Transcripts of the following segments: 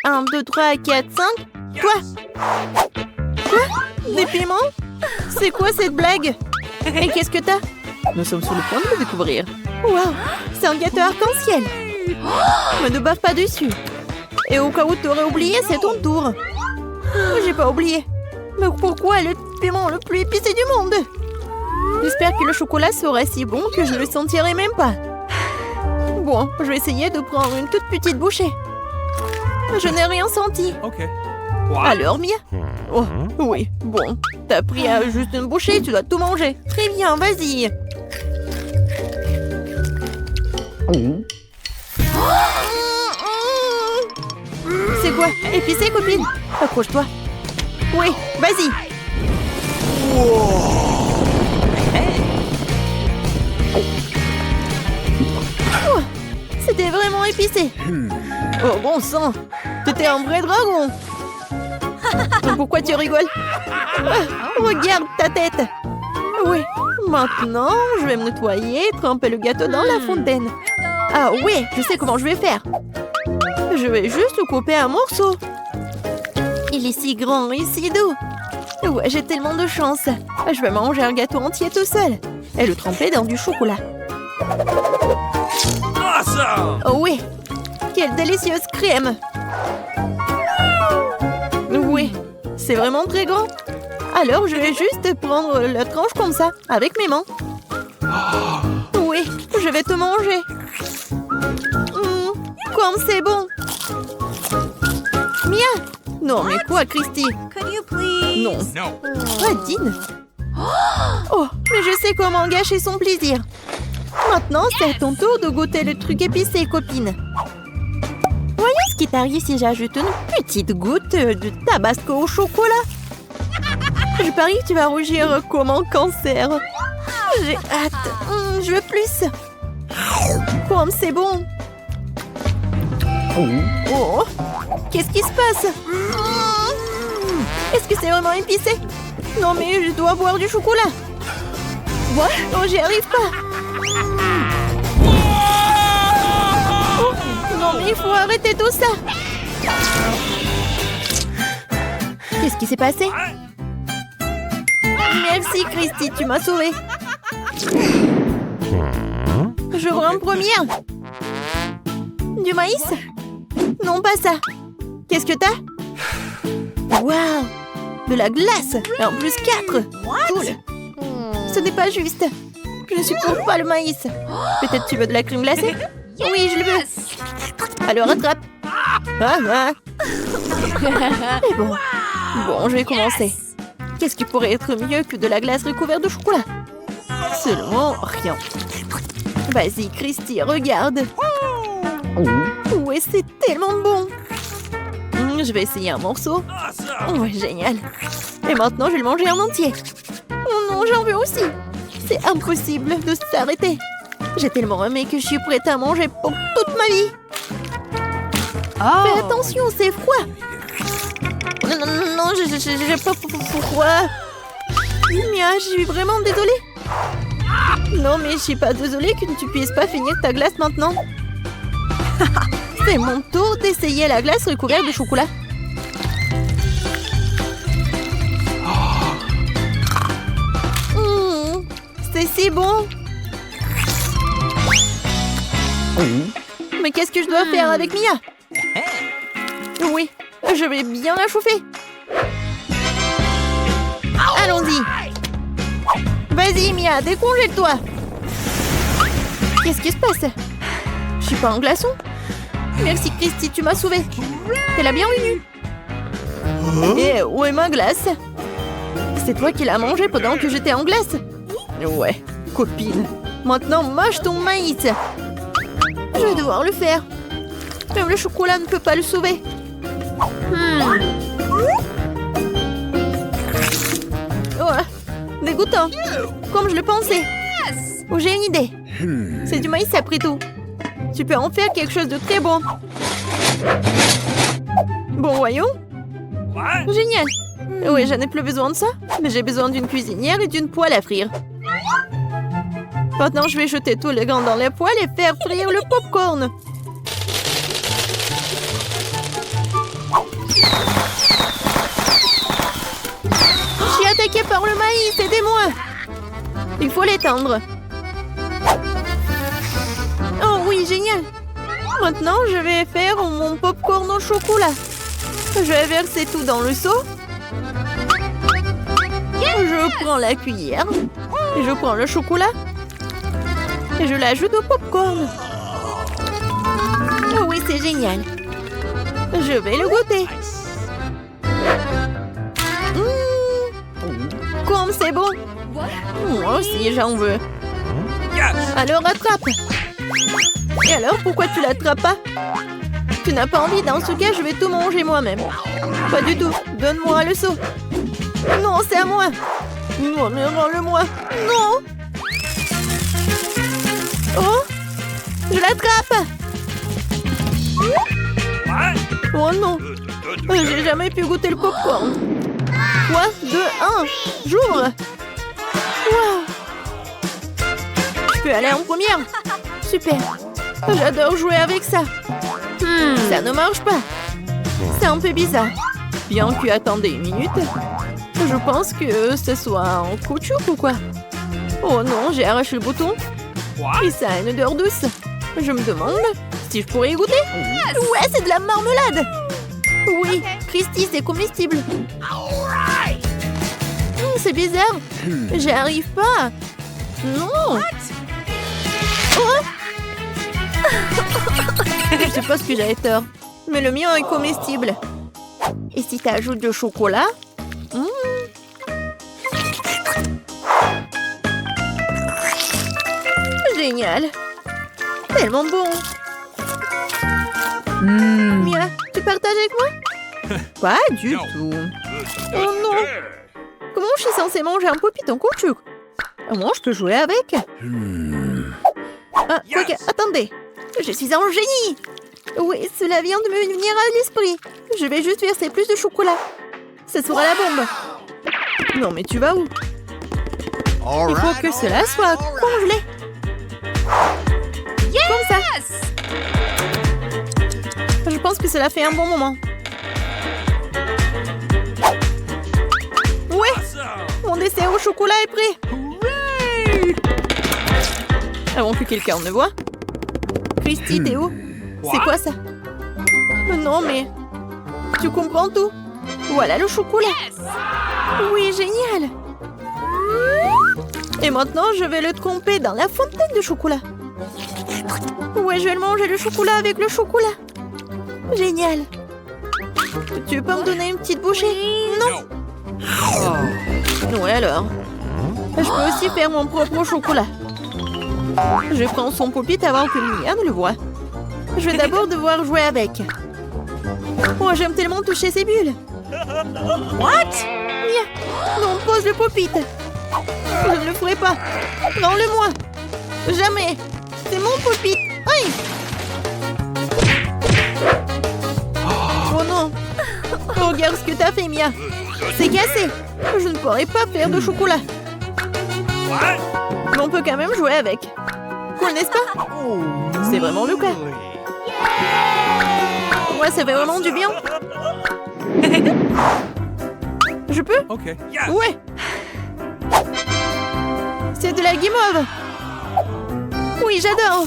1, 2, 3, 4, 5. Toi? Quoi? Des piments? C'est quoi cette blague? Et qu'est-ce que t'as? Nous sommes sur le point de le découvrir. Waouh! C'est un gâteau arc-en-ciel! Mais ne bave pas dessus! Et au cas où t'aurais oublié, c'est ton tour! J'ai pas oublié! Mais pourquoi le piment le plus épicé du monde? J'espère que le chocolat sera si bon que je ne le sentirai même pas. Bon, je vais essayer de prendre une toute petite bouchée. Je n'ai rien senti. Okay. Alors, Mia? Oh, oui, bon. T'as pris juste une bouchée, tu dois tout manger. Très bien, vas-y. C'est quoi? Épicé, copine? Accroche-toi. Oui, vas-y. Oh, c'était vraiment épicé. Oh, bon sang. T'étais un vrai dragon. Pourquoi tu rigoles? Regarde ta tête. Oui, maintenant, je vais me nettoyer et tremper le gâteau dans la fontaine. Ah oui, je sais comment je vais faire. Je vais juste le couper un morceau. Il est si grand et si doux. Ouais, j'ai tellement de chance. Je vais manger un gâteau entier tout seul. Et le tremper dans du chocolat. Awesome! Oh oui, quelle délicieuse crème. Oui, c'est vraiment très grand. Alors, je vais juste prendre la tranche comme ça, avec mes mains. Oui, je vais tout manger. Comme c'est bon. Mia! Non, mais quoi, Christy? Could you please? Non. No. Dean. Oh, mais je sais comment gâcher son plaisir. Maintenant, c'est à ton tour de goûter le truc épicé, copine. Voyons ce qui t'arrive si j'ajoute une petite goutte de tabasco au chocolat. Je parie que tu vas rougir comme un cancer. J'ai hâte. Je veux plus. Comme c'est bon. Oh, qu'est-ce qui se passe? Est-ce que c'est vraiment épicé? Non, mais je dois boire du chocolat. Quoi? Oh, j'y arrive pas. Oh, non, mais il faut arrêter tout ça. Qu'est-ce qui s'est passé? Merci, Christy, tu m'as sauvée. Je veux en première. Du maïs? Non, pas ça. Qu'est-ce que t'as? Waouh! De la glace! Et en plus 4! Cool! Ce n'est pas juste. Je ne supporte pas le maïs. Peut-être tu veux de la crème glacée? Oui, je le veux. Alors attrape. Et bon. Bon, je vais commencer. Qu'est-ce qui pourrait être mieux que de la glace recouverte de chocolat? Seulement rien. Vas-y, Christy, regarde. Ouais, c'est tellement bon. Je vais essayer un morceau. Ouais, génial. Et maintenant, je vais le manger en entier. Oh non, j'en veux aussi. C'est impossible de s'arrêter. J'ai tellement aimé que je suis prête à manger pour toute ma vie. Fais attention, c'est froid. Non, non, non, non, j'ai pas pourquoi. Mia, je suis vraiment désolée. Non, mais je suis pas désolée que tu puisses pas finir ta glace maintenant. C'est mon tour d'essayer la glace recouverte de chocolat. C'est si bon. Mais qu'est-ce que je dois faire avec Mia? Oui, je vais bien la chauffer. Allons-y. Vas-y, Mia, décongèle-toi. Qu'est-ce qui se passe? Je suis pas en glaçon? Merci, Christy, tu m'as sauvée. T'es la bienvenue. Et où est ma glace? C'est toi qui l'as mangée pendant que j'étais en glace? Ouais, copine. Maintenant, mâche ton maïs. Je vais devoir le faire. Même le chocolat ne peut pas le sauver. Oh, dégoûtant. Comme je le pensais. Oh, j'ai une idée. C'est du maïs après tout. Tu peux en faire quelque chose de très bon. Bon, voyons. Génial. Oui, je n'ai plus besoin de ça. Mais j'ai besoin d'une cuisinière et d'une poêle à frire. Maintenant, je vais jeter tout le grain dans la poêle et faire frire le popcorn. Il faut l'étendre. Oh oui, génial. Maintenant, je vais faire mon popcorn au chocolat. Je vais verser tout dans le seau. Je prends la cuillère. Et je prends le chocolat. Et je l'ajoute au popcorn. Oh oui, c'est génial. Je vais le goûter. Comme c'est bon. Moi aussi, j'en veux. Alors, attrape. Et alors, pourquoi tu l'attrapes pas? Tu n'as pas envie? Dans ce cas, je vais tout manger moi-même. Pas du tout. Donne-moi le seau. Non, c'est à moi. Non, mais rends-le-moi. Non. Oh, je l'attrape. Oh non. J'ai jamais pu goûter le popcorn. 3, 2, 1. J'ouvre. Wow. Je peux aller en première. Super. J'adore jouer avec ça. Ça ne marche pas. C'est un peu bizarre. Bien que attendez une minute. Je pense que ce soit en caoutchouc ou quoi. Oh non, j'ai arraché le bouton. Et ça a une odeur douce. Je me demande si je pourrais y goûter. Ouais, c'est de la marmelade. Oui, Christy, c'est comestible. C'est bizarre. J'y arrive pas. Non. Oh. Je sais pas ce que j'avais tort. Mais le mien est comestible. Et si tu ajoutes du chocolat? Génial. Tellement bon. Mia, tu partages avec moi? Pas du tout. Oh non. Comment je suis censée manger un popit en caoutchouc? Moi, je peux jouer avec. Ah, ok, attendez. Je suis un génie. Oui, cela vient de me venir à l'esprit. Je vais juste verser plus de chocolat. Ça sera la bombe. Non, mais tu vas où? Il faut que cela soit congelé. Comme ça. Je pense que cela fait un bon moment. Ouais, mon dessert au chocolat est prêt. Avant que quelqu'un ne voie. Christy, t'es où? C'est quoi ça? Non, mais... Tu comprends tout? Voilà le chocolat. Oui, génial. Et maintenant, je vais le tremper dans la fontaine de chocolat. Ouais, je vais manger le chocolat avec le chocolat. Génial. Tu peux me donner une petite bouchée? Non. Ouais, alors. Je peux aussi faire mon propre chocolat. Je prends son popit avant que Mia ne le voie. Je vais d'abord devoir jouer avec. Oh, j'aime tellement toucher ces bulles. What? Mia, non, pose le popit. Je ne le ferai pas. Rends-le-moi. Jamais. C'est mon popit. Aïe. Oh non. Regarde ce que t'as fait, Mia. C'est cassé. Je ne pourrai pas faire de chocolat. Mais on peut quand même jouer avec. Cool, n'est-ce pas? C'est vraiment le cas. Ouais, ça fait vraiment du bien. Je peux? Ouais. C'est de la guimauve. Oui, j'adore.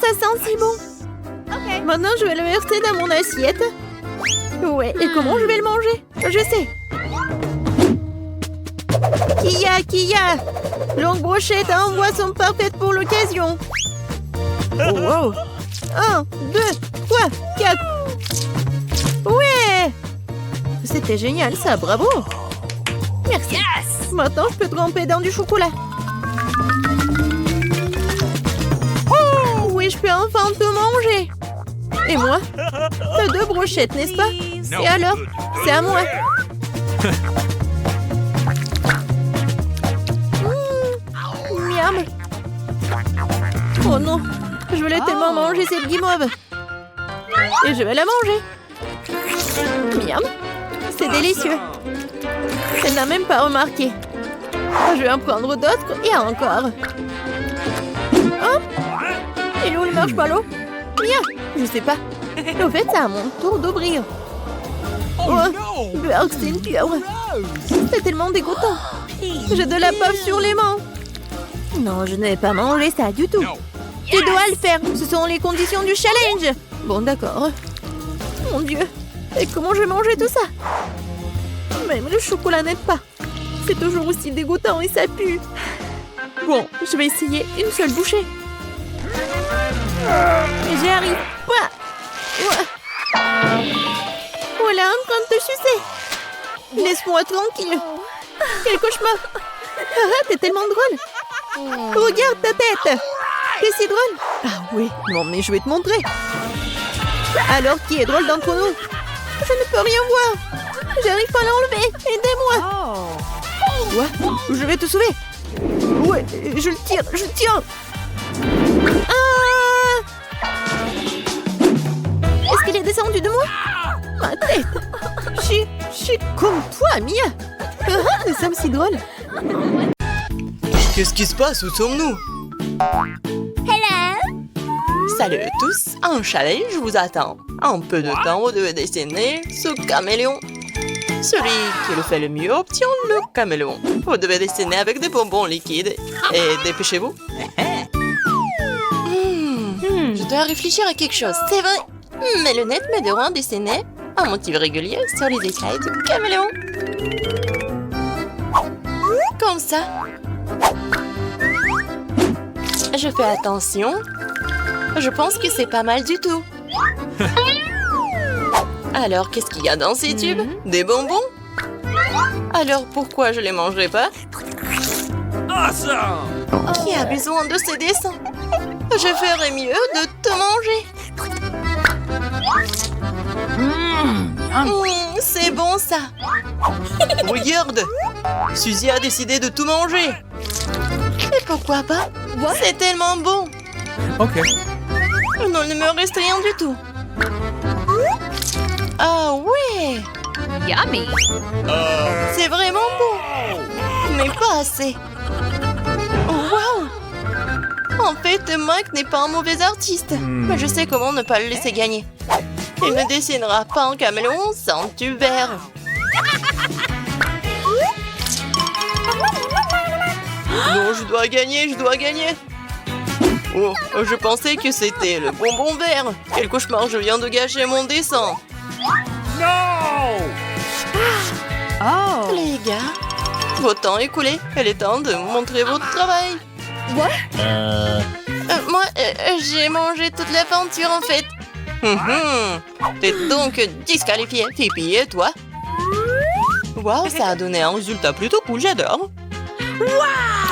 Ça sent si bon. Maintenant, je vais le verser dans mon assiette. Ouais, et comment je vais le manger? Je sais. Kia, longue brochette en boisson parfaite pour l'occasion. Oh, wow. 1, 2, 3, 4. Ouais. C'était génial ça, bravo. Merci. Maintenant, je peux tremper dans du chocolat. Oui, je peux enfin tout manger. Et moi? T'as 2 brochettes, n'est-ce pas? Et alors? C'est à moi. Miam. Oh non, je voulais tellement manger cette guimauve. Et je vais la manger. Miam. C'est délicieux. Elle n'a même pas remarqué. Je vais en prendre d'autres et encore. Hop. Et où le marshmallow? Mia, je sais pas. Au fait, c'est à mon tour d'ouvrir. Oh, Burke, c'est une pieuvre. C'est tellement dégoûtant. J'ai de la bave sur les mains. Non, je ne vais pas manger ça du tout. Tu dois le faire. Ce sont les conditions du challenge. Bon, d'accord. Mon Dieu. Et comment je vais manger tout ça? Même le chocolat n'aide pas. C'est toujours aussi dégoûtant et ça pue. Bon, je vais essayer une seule bouchée. J'y arrive pas. Voilà, en train de te sucer. Laisse-moi tranquille. Quel cauchemar. T'es tellement drôle. Regarde ta tête. T'es si drôle. Ah oui, non mais je vais te montrer. Alors, qui est drôle d'entre nous? Je ne peux rien voir. J'arrive pas à l'enlever. Aidez-moi. Ouais, je vais te sauver. Ouais, je le tire, je le tire. Ah! Est-ce qu'il est descendu de moi? Ma tête. Je suis comme toi, Mia. Nous sommes si drôles. Qu'est-ce qui se passe? Où sommes-nous? Hello. Salut à tous, un challenge vous attend. En peu de temps, vous devez dessiner ce caméléon. Celui qui le fait le mieux obtient le caméléon. Vous devez dessiner avec des bonbons liquides. Et dépêchez-vous. Je dois réfléchir à quelque chose, c'est vrai. Mes lunettes me devront dessiner un motif régulier sur les écailles du caméléon. Comme ça. Je fais attention. Je pense que c'est pas mal du tout. Alors, qu'est-ce qu'il y a dans ces tubes? Des bonbons? Alors, pourquoi je les mangerai pas? Qui a besoin de ces dessins? Je ferais mieux de te manger. C'est bon, ça. Regarde, Suzy a décidé de tout manger. Et pourquoi pas? C'est tellement bon. Ok. Non, il ne me reste rien du tout. Ah ouais! Yummy. C'est vraiment bon. Mais pas assez. Oh, wow! En fait, Mike n'est pas un mauvais artiste. Mais je sais comment ne pas le laisser gagner. Il ne dessinera pas un caméléon sans tube vert. Non, je dois gagner, je dois gagner. Oh, je pensais que c'était le bonbon vert. Quel cauchemar, je viens de gâcher mon dessin. Oh. Les gars, votre temps est écoulé. Il est temps de montrer votre travail. Moi, j'ai mangé toute la peinture en fait. T'es donc disqualifié. Fifi, et toi? Waouh, ça a donné un résultat plutôt cool, j'adore.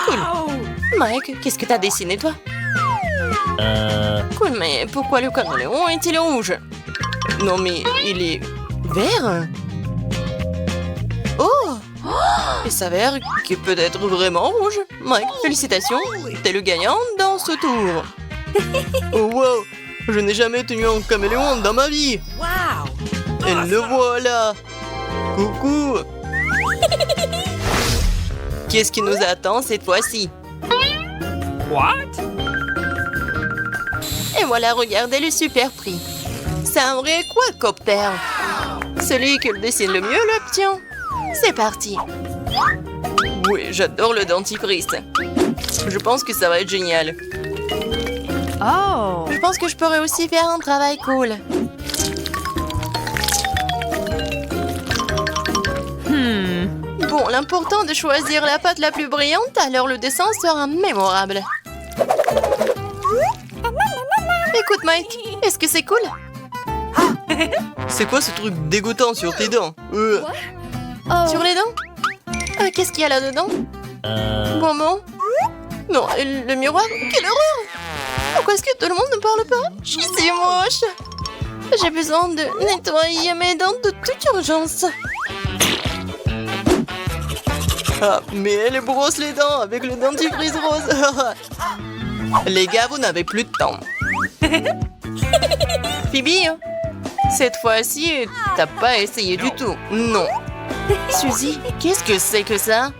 Cool. Mike, qu'est-ce que t'as dessiné toi? Cool, mais pourquoi le caméléon est-il rouge? Non mais il est vert. Oh! Il s'avère qu'il peut être vraiment rouge. Mike, félicitations, t'es le gagnant dans ce tour. Oh wow! Je n'ai jamais tenu un caméléon dans ma vie. Et le voilà. Coucou. Qu'est-ce qui nous attend cette fois-ci? Et voilà, regardez le super prix. C'est un vrai quadcopter. Celui qui le dessine le mieux l'obtient. C'est parti. Oui, j'adore le dentifrice. Je pense que ça va être génial. Oh. Je pense que je pourrais aussi faire un travail cool. Bon, l'important est de choisir la pâte la plus brillante, alors le dessin sera mémorable. Écoute, Mike, est-ce que c'est cool? C'est quoi ce truc dégoûtant sur tes dents? Sur les dents? Qu'est-ce qu'il y a là-dedans? Bonbon? Non, le miroir? Quelle horreur! Pourquoi est-ce que tout le monde ne parle pas? Je suis moche! J'ai besoin de nettoyer mes dents de toute urgence. Ah, mais elle brosse les dents avec le dentifrice rose. Les gars, vous n'avez plus de temps. Phoebe, cette fois-ci, t'as pas essayé du tout. Non. Suzy, qu'est-ce que c'est que ça?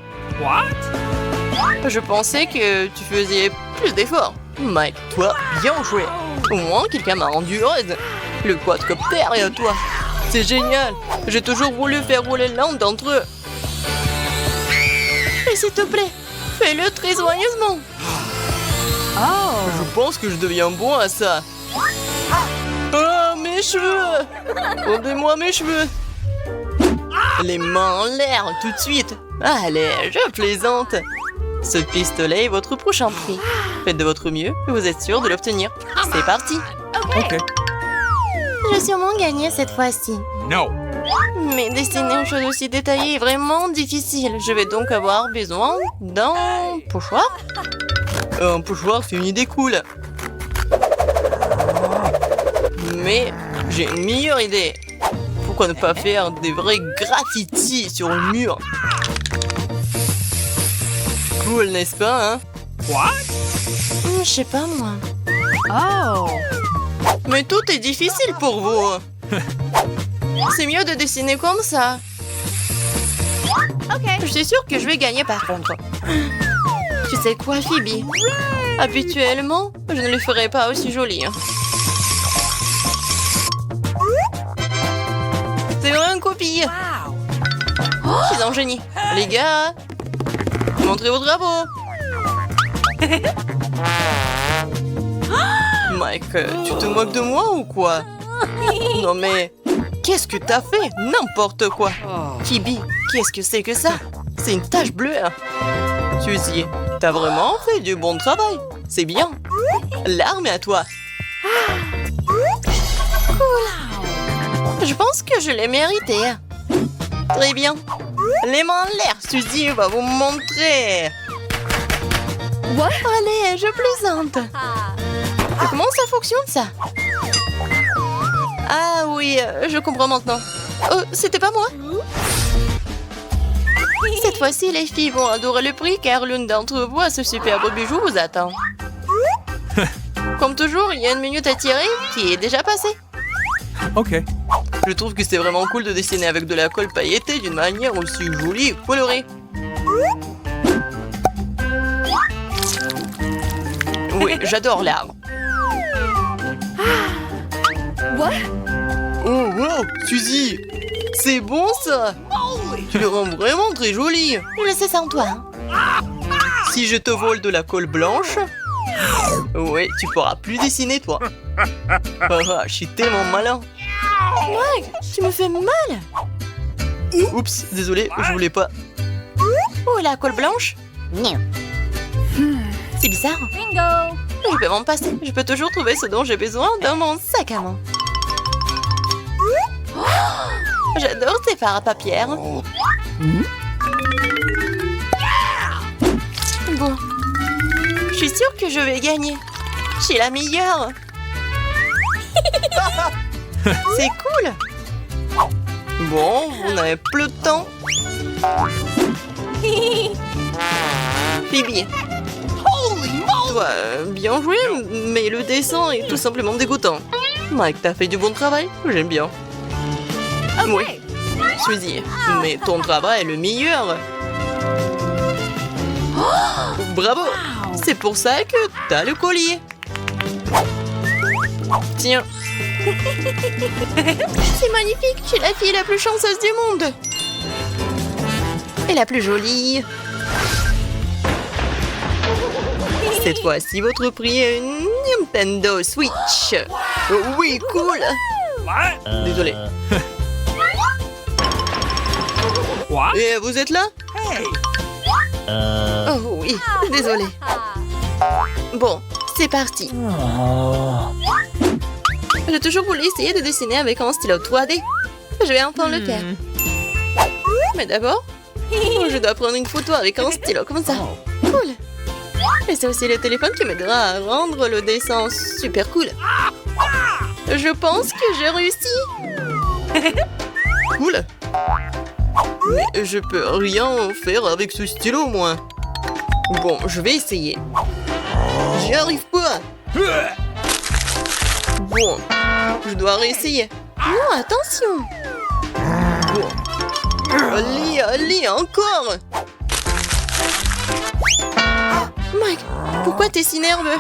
Je pensais que tu faisais plus d'efforts. Mike, toi, bien joué. Au moins, quelqu'un m'a rendu heureuse. Le quadcopter est à toi. C'est génial. J'ai toujours voulu faire rouler l'un d'entre eux. Mais s'il te plaît, fais-le très soigneusement. Je pense que je deviens bon à ça. Ah, mes cheveux! Rendez-moi mes cheveux! Les mains en l'air, tout de suite! Allez, je plaisante! Ce pistolet est votre prochain prix. Faites de votre mieux, et vous êtes sûr de l'obtenir. C'est parti! Ok. Je vais sûrement gagner cette fois-ci. No. Mais dessiner une chose aussi détaillée est vraiment difficile. Je vais donc avoir besoin d'un pochoir. Un pochoir, c'est une idée cool. Mais j'ai une meilleure idée. Pourquoi ne pas faire des vrais graffitis sur le mur? Cool, n'est-ce pas, hein? What? Je sais pas, moi. Oh! Mais tout est difficile pour vous. C'est mieux de dessiner comme ça. Ok. Je suis sûre que je vais gagner par contre. Tu sais quoi, Phoebe? Habituellement, je ne le ferais pas aussi joli. C'est vraiment une copie. Je suis un génie. Les gars, montrez vos drapeaux. Mike, tu te moques de moi ou quoi? Non mais, qu'est-ce que t'as fait? N'importe quoi. Phoebe, qu'est-ce que c'est que ça? C'est une tache bleue. Suzy, t'as vraiment fait du bon travail. C'est bien. L'arme est à toi. Cool. Je pense que je l'ai mérité. Très bien. Les mains en l'air, Suzy va vous montrer. What? Allez, je plaisante. Comment ça fonctionne, ça? Ah oui, je comprends maintenant. Oh, c'était pas moi. Cette fois-ci, les filles vont adorer le prix car l'une d'entre vous à ce superbe bijou vous attend. Comme toujours, il y a une minute à tirer qui est déjà passée. Ok. Je trouve que c'est vraiment cool de dessiner avec de la colle pailletée d'une manière aussi jolie et colorée. Oui, j'adore l'arbre. What? Oh, wow, Suzy! C'est bon, ça! Tu le rends vraiment très joli! Je sais sans toi. Si je te vole de la colle blanche... Ouais, tu pourras plus dessiner, toi. Ah, je suis tellement malin. Mike, tu me fais mal. Oups, désolé, je voulais pas. Oh, la colle blanche? C'est bizarre. Bingo! Je peux m'en passer. Je peux toujours trouver ce dont j'ai besoin dans mon sac à main. Oh, j'adore ces fards à paupières. Bon. Je suis sûre que je vais gagner. Je suis la meilleure. C'est cool. Bon, on n'avait plus de temps. Phoebe. Toi, bien joué, mais le dessin est tout simplement dégoûtant. Mike, t'as fait du bon travail, j'aime bien. Oui, Suzy, mais ton travail est le meilleur. Oh, bravo, c'est pour ça que t'as le collier. Tiens. C'est magnifique, je suis la fille la plus chanceuse du monde. Et la plus jolie. Cette fois-ci, votre prix est une Nintendo Switch. Oh, oui, cool. Désolé. What? Et vous êtes là? Oh oui, désolé. Bon, c'est parti. J'ai toujours voulu essayer de dessiner avec un stylo 3D. Je vais enfin le faire. Mais d'abord, je dois prendre une photo avec un stylo comme ça. Cool. Et c'est aussi le téléphone qui m'aidera à rendre le dessin super cool. Je pense que j'ai réussi. Cool. Mais je peux rien faire avec ce stylo, moi. Bon, je vais essayer. J'y arrive pas. Bon, je dois réessayer. Non, attention. Bon. Allez, encore. Mike, pourquoi t'es si nerveux?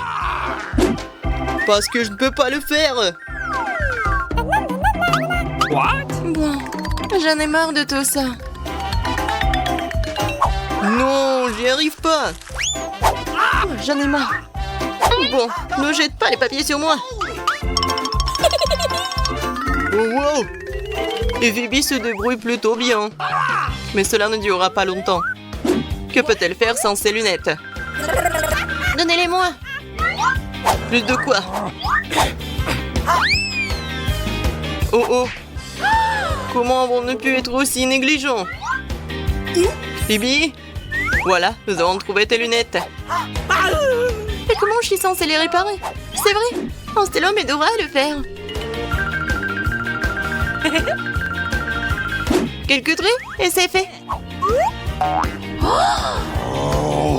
Parce que je ne peux pas le faire. What? Bon, j'en ai marre de tout ça. Non, j'y arrive pas. Oh, j'en ai marre. Bon, ne jette pas les papiers sur moi. Oh, wow. Et Phoebe se débrouille plutôt bien. Mais cela ne durera pas longtemps. Que peut-elle faire sans ses lunettes? Donnez-les-moi. Plus de quoi? Oh oh. Comment avons-nous pu être aussi négligents? Phoebe? Voilà, nous avons trouvé tes lunettes. Mais comment je suis censée les réparer? C'est vrai, un stylo m'aidera à le faire. Quelques traits et c'est fait.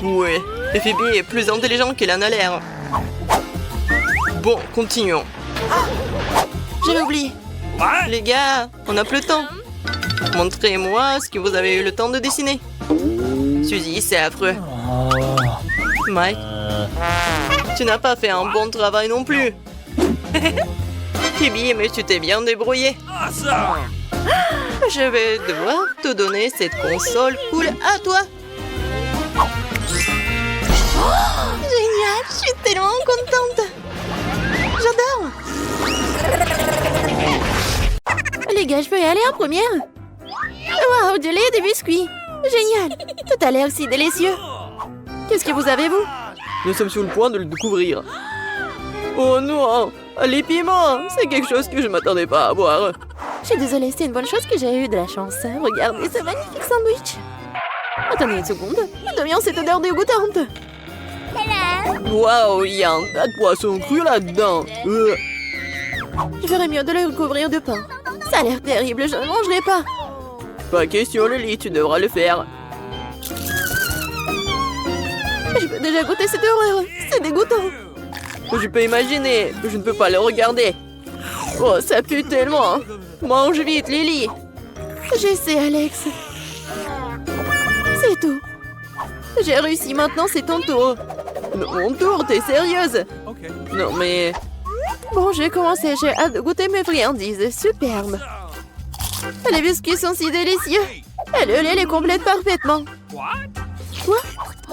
Ouais, et Phoebe est plus intelligente qu'elle en a l'air. Bon, continuons. J'avais oublié. Les gars, on n'a plus le temps. Montrez-moi ce que vous avez eu le temps de dessiner. Suzy, c'est affreux. Mike, tu n'as pas fait un bon travail non plus. Phoebe, mais tu t'es bien débrouillé. Je vais devoir te donner cette console cool à toi. Génial, je suis tellement contente. J'adore. Les gars, je peux y aller en première? Waouh, du lait et des biscuits. Génial. Tout a l'air si délicieux. Qu'est-ce que vous avez, vous? Nous sommes sur le point de le découvrir. Oh non, les piments, c'est quelque chose que je m'attendais pas à voir. Je suis désolée, c'est une bonne chose que j'ai eu de la chance. Regardez ce magnifique sandwich. Attendez une seconde. D'où vient cette odeur dégoûtante? Waouh, il y a un tas de poissons crus là-dedans. Je ferais mieux de le recouvrir de pain. Ça a l'air terrible, je ne mangerai pas. Pas question, Lily, tu devras le faire. Je peux déjà goûter cette horreur. C'est dégoûtant. Je peux imaginer, je ne peux pas le regarder. Oh, ça pue tellement. Mange vite, Lily. J'essaie, Alex. C'est tout. J'ai réussi, maintenant c'est ton tour. Mon tour, t'es sérieuse? Okay. Non, mais... Bon, j'ai commencé, j'ai hâte de goûter mes friandises. Superbe. Les biscuits sont si délicieux. Et le lait les complète parfaitement. Quoi?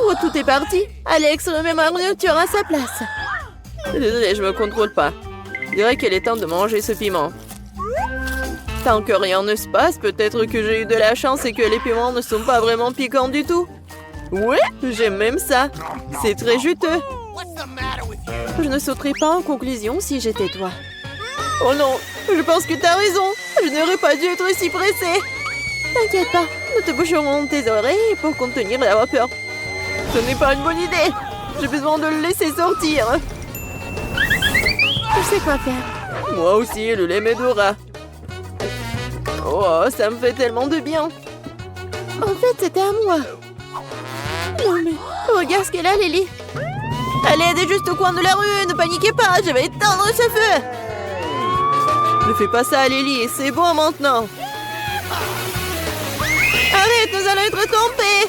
Oh, tout est parti. Alex, remets ma nourriture à sa place. Désolée, je me contrôle pas. Je dirais qu'il est temps de manger ce piment. Tant que rien ne se passe, peut-être que j'ai eu de la chance et que les piments ne sont pas vraiment piquants du tout. Ouais, j'aime même ça. C'est très juteux. Je ne sauterais pas en conclusion si j'étais toi. Oh non, je pense que t'as raison. Je n'aurais pas dû être si pressée. T'inquiète pas, nous te boucherons tes oreilles pour contenir la vapeur. Ce n'est pas une bonne idée. J'ai besoin de le laisser sortir. Je sais quoi faire. Moi aussi, le lait m'aidera. Oh, ça me fait tellement de bien. En fait, c'était à moi. Non mais, regarde ce qu'elle a, Lily. Elle est juste au coin de la rue, ne paniquez pas, je vais éteindre ce feu. Ne fais pas ça, Lily, c'est bon maintenant. Arrête, nous allons être tombés.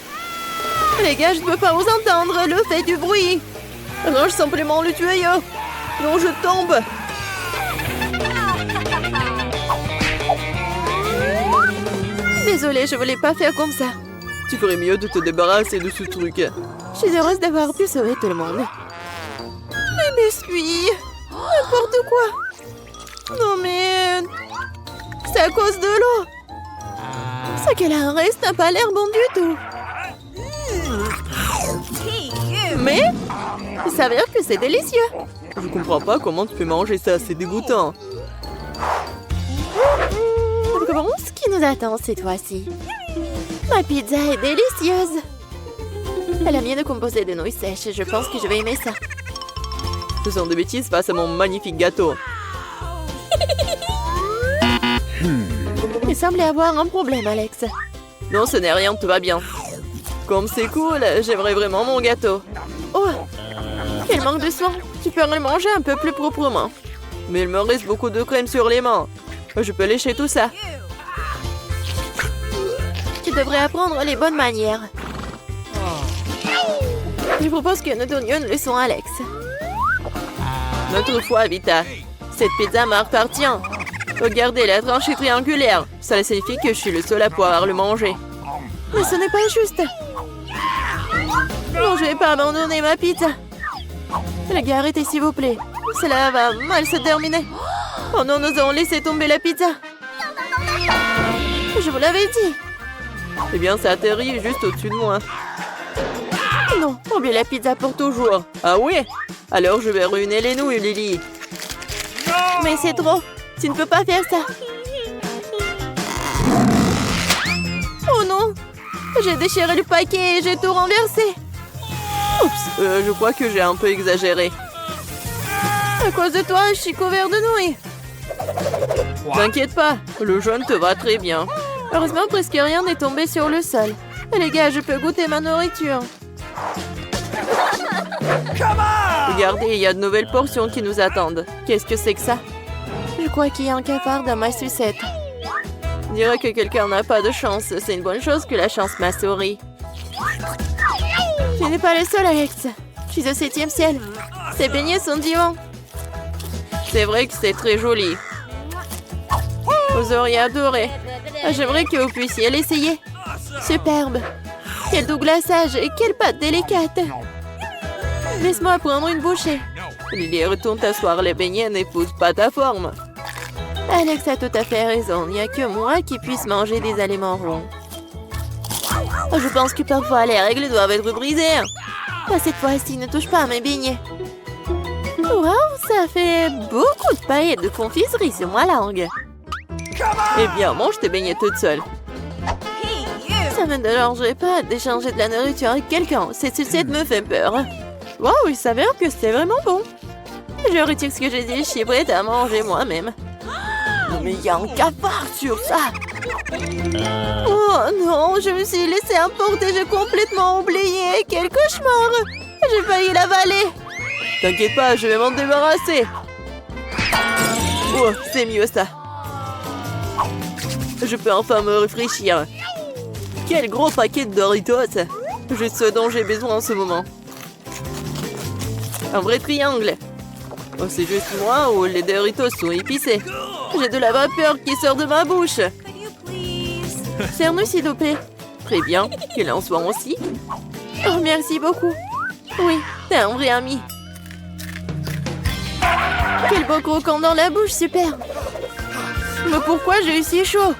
Les gars, je ne peux pas vous entendre, le fait du bruit. Range simplement le tuyau. Non, je tombe. Désolée, je voulais pas faire comme ça. Tu ferais mieux de te débarrasser de ce truc. Je suis heureuse d'avoir pu sauver tout le monde. Les biscuits. N'importe quoi. Non mais... c'est à cause de l'eau. Ce qu'elle a en reste n'a pas l'air bon du tout. Mais... il s'avère que c'est délicieux. Je comprends pas comment tu peux manger ça, c'est dégoûtant. Bon, ce qui nous attend cette fois-ci. Ma pizza est délicieuse. Elle a mienne est composée de nouilles sèches. Je pense que je vais aimer ça. Ce sont des bêtises face à mon magnifique gâteau. Il semble y avoir un problème, Alex. Non, ce n'est rien, tout va bien. Comme c'est cool, j'aimerais vraiment mon gâteau. Oh, quel manque de soin. Tu peux le manger un peu plus proprement. Mais il me reste beaucoup de crème sur les mains. Je peux lécher tout ça. Tu devrais apprendre les bonnes manières. Je propose que nous donnions une leçon à Alex. Notre foi, Vita. Cette pizza m'appartient. Regardez, la tranche est triangulaire. Ça signifie que je suis le seul à pouvoir le manger. Mais ce n'est pas juste. Non, je vais pas abandonner ma pizza. Les gars, arrêtez s'il vous plaît. Cela va mal se terminer. Oh non, nous avons laissé tomber la pizza. Je vous l'avais dit. Eh bien, ça atterrit juste au-dessus de moi. Non, oublie la pizza pour toujours. Ah oui? Alors je vais ruiner les nouilles, Lily. Mais c'est trop. Tu ne peux pas faire ça. Oh non! J'ai déchiré le paquet et j'ai tout renversé. Oups, je crois que j'ai un peu exagéré. À cause de toi, je suis couvert de nouilles. T'inquiète pas, le jaune te va très bien. Heureusement, presque rien n'est tombé sur le sol. Les gars, je peux goûter ma nourriture. Regardez, il y a de nouvelles portions qui nous attendent. Qu'est-ce que c'est que ça? Je crois qu'il y a un cafard dans ma sucette. Je dirais que quelqu'un n'a pas de chance. C'est une bonne chose que la chance m'a souri. Tu n'es pas le seul, Alex. Je suis au 7e ciel. Ces beignets sont divins. C'est vrai que c'est très joli. Vous auriez adoré. J'aimerais que vous puissiez l'essayer. Superbe. Quel doux glaçage et quelle pâte délicate. Laisse-moi prendre une bouchée. Lily, retourne t'asseoir. Les beignets n'épousent pas ta forme. Alex a tout à fait raison. Il n'y a que moi qui puisse manger des aliments ronds. Je pense que parfois les règles doivent être brisées. Cette fois-ci, ne touche pas à mes beignets. Wow, ça fait beaucoup de paillettes de confiserie sur ma langue. Eh bien, mange tes beignets toute seule. Ça ne me dérangerait pas d'échanger de la nourriture avec quelqu'un. Cette sucette me fait peur. Wow, il s'avère que c'est vraiment bon. Je retire ce que j'ai dit, je suis prête à manger moi-même. Mais il y a un cafard sur ça. Oh non, je me suis laissée emporter, j'ai complètement oublié. Quel cauchemar. J'ai failli l'avaler. T'inquiète pas, je vais m'en débarrasser. Oh, c'est mieux ça. Je peux enfin me réfléchir. Quel gros paquet de Doritos. Juste ce dont j'ai besoin en ce moment. Un vrai triangle. Oh, c'est juste moi ou les Doritos sont épicés. J'ai de la vapeur qui sort de ma bouche. Serre-nous s'il vous plaît. Très bien, qu'il en soit aussi. Oh, merci beaucoup. Oui, t'es un vrai ami. Quel beau croquant dans la bouche, super. Mais pourquoi j'ai eu si chaud?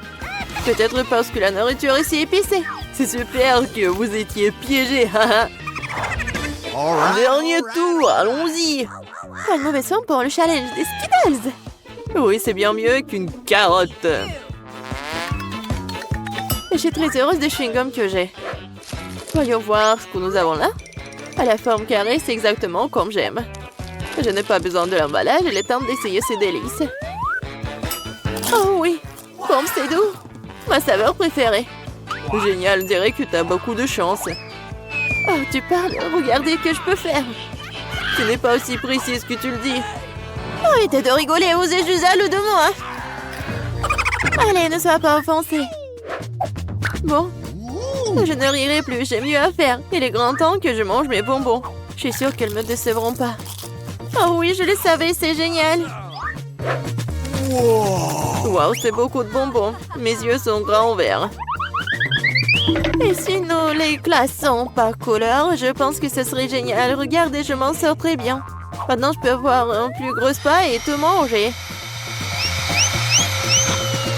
Peut-être parce que la nourriture est si épicée. C'est super que vous étiez piégés. Dernier tour, allons-y. Pas de mauvaise forme pour le challenge des Skittles. Oui, c'est bien mieux qu'une carotte. Je suis très heureuse des chewing-gums que j'ai. Voyons voir ce que nous avons là. À la forme carrée, c'est exactement comme j'aime. Je n'ai pas besoin de l'emballage, il est temps d'essayer ces délices. Oh oui, comme c'est doux. Ma saveur préférée. Génial, on dirait que tu as beaucoup de chance. Oh, tu parles, regardez ce que je peux faire. Tu n'es pas aussi précise que tu le dis. Arrêtez de rigoler, vous êtes juste jaloux de moi. Allez, ne sois pas offensé. Bon, je ne rirai plus, j'ai mieux à faire. Il est grand temps que je mange mes bonbons. Je suis sûre qu'elles ne me décevront pas. Oh oui, je le savais, c'est génial. Wow, c'est beaucoup de bonbons. Mes yeux sont grands ouverts. Et si nous les classons par couleur, je pense que ce serait génial. Regardez, je m'en sors très bien. Maintenant, je peux avoir un plus gros spa et tout manger.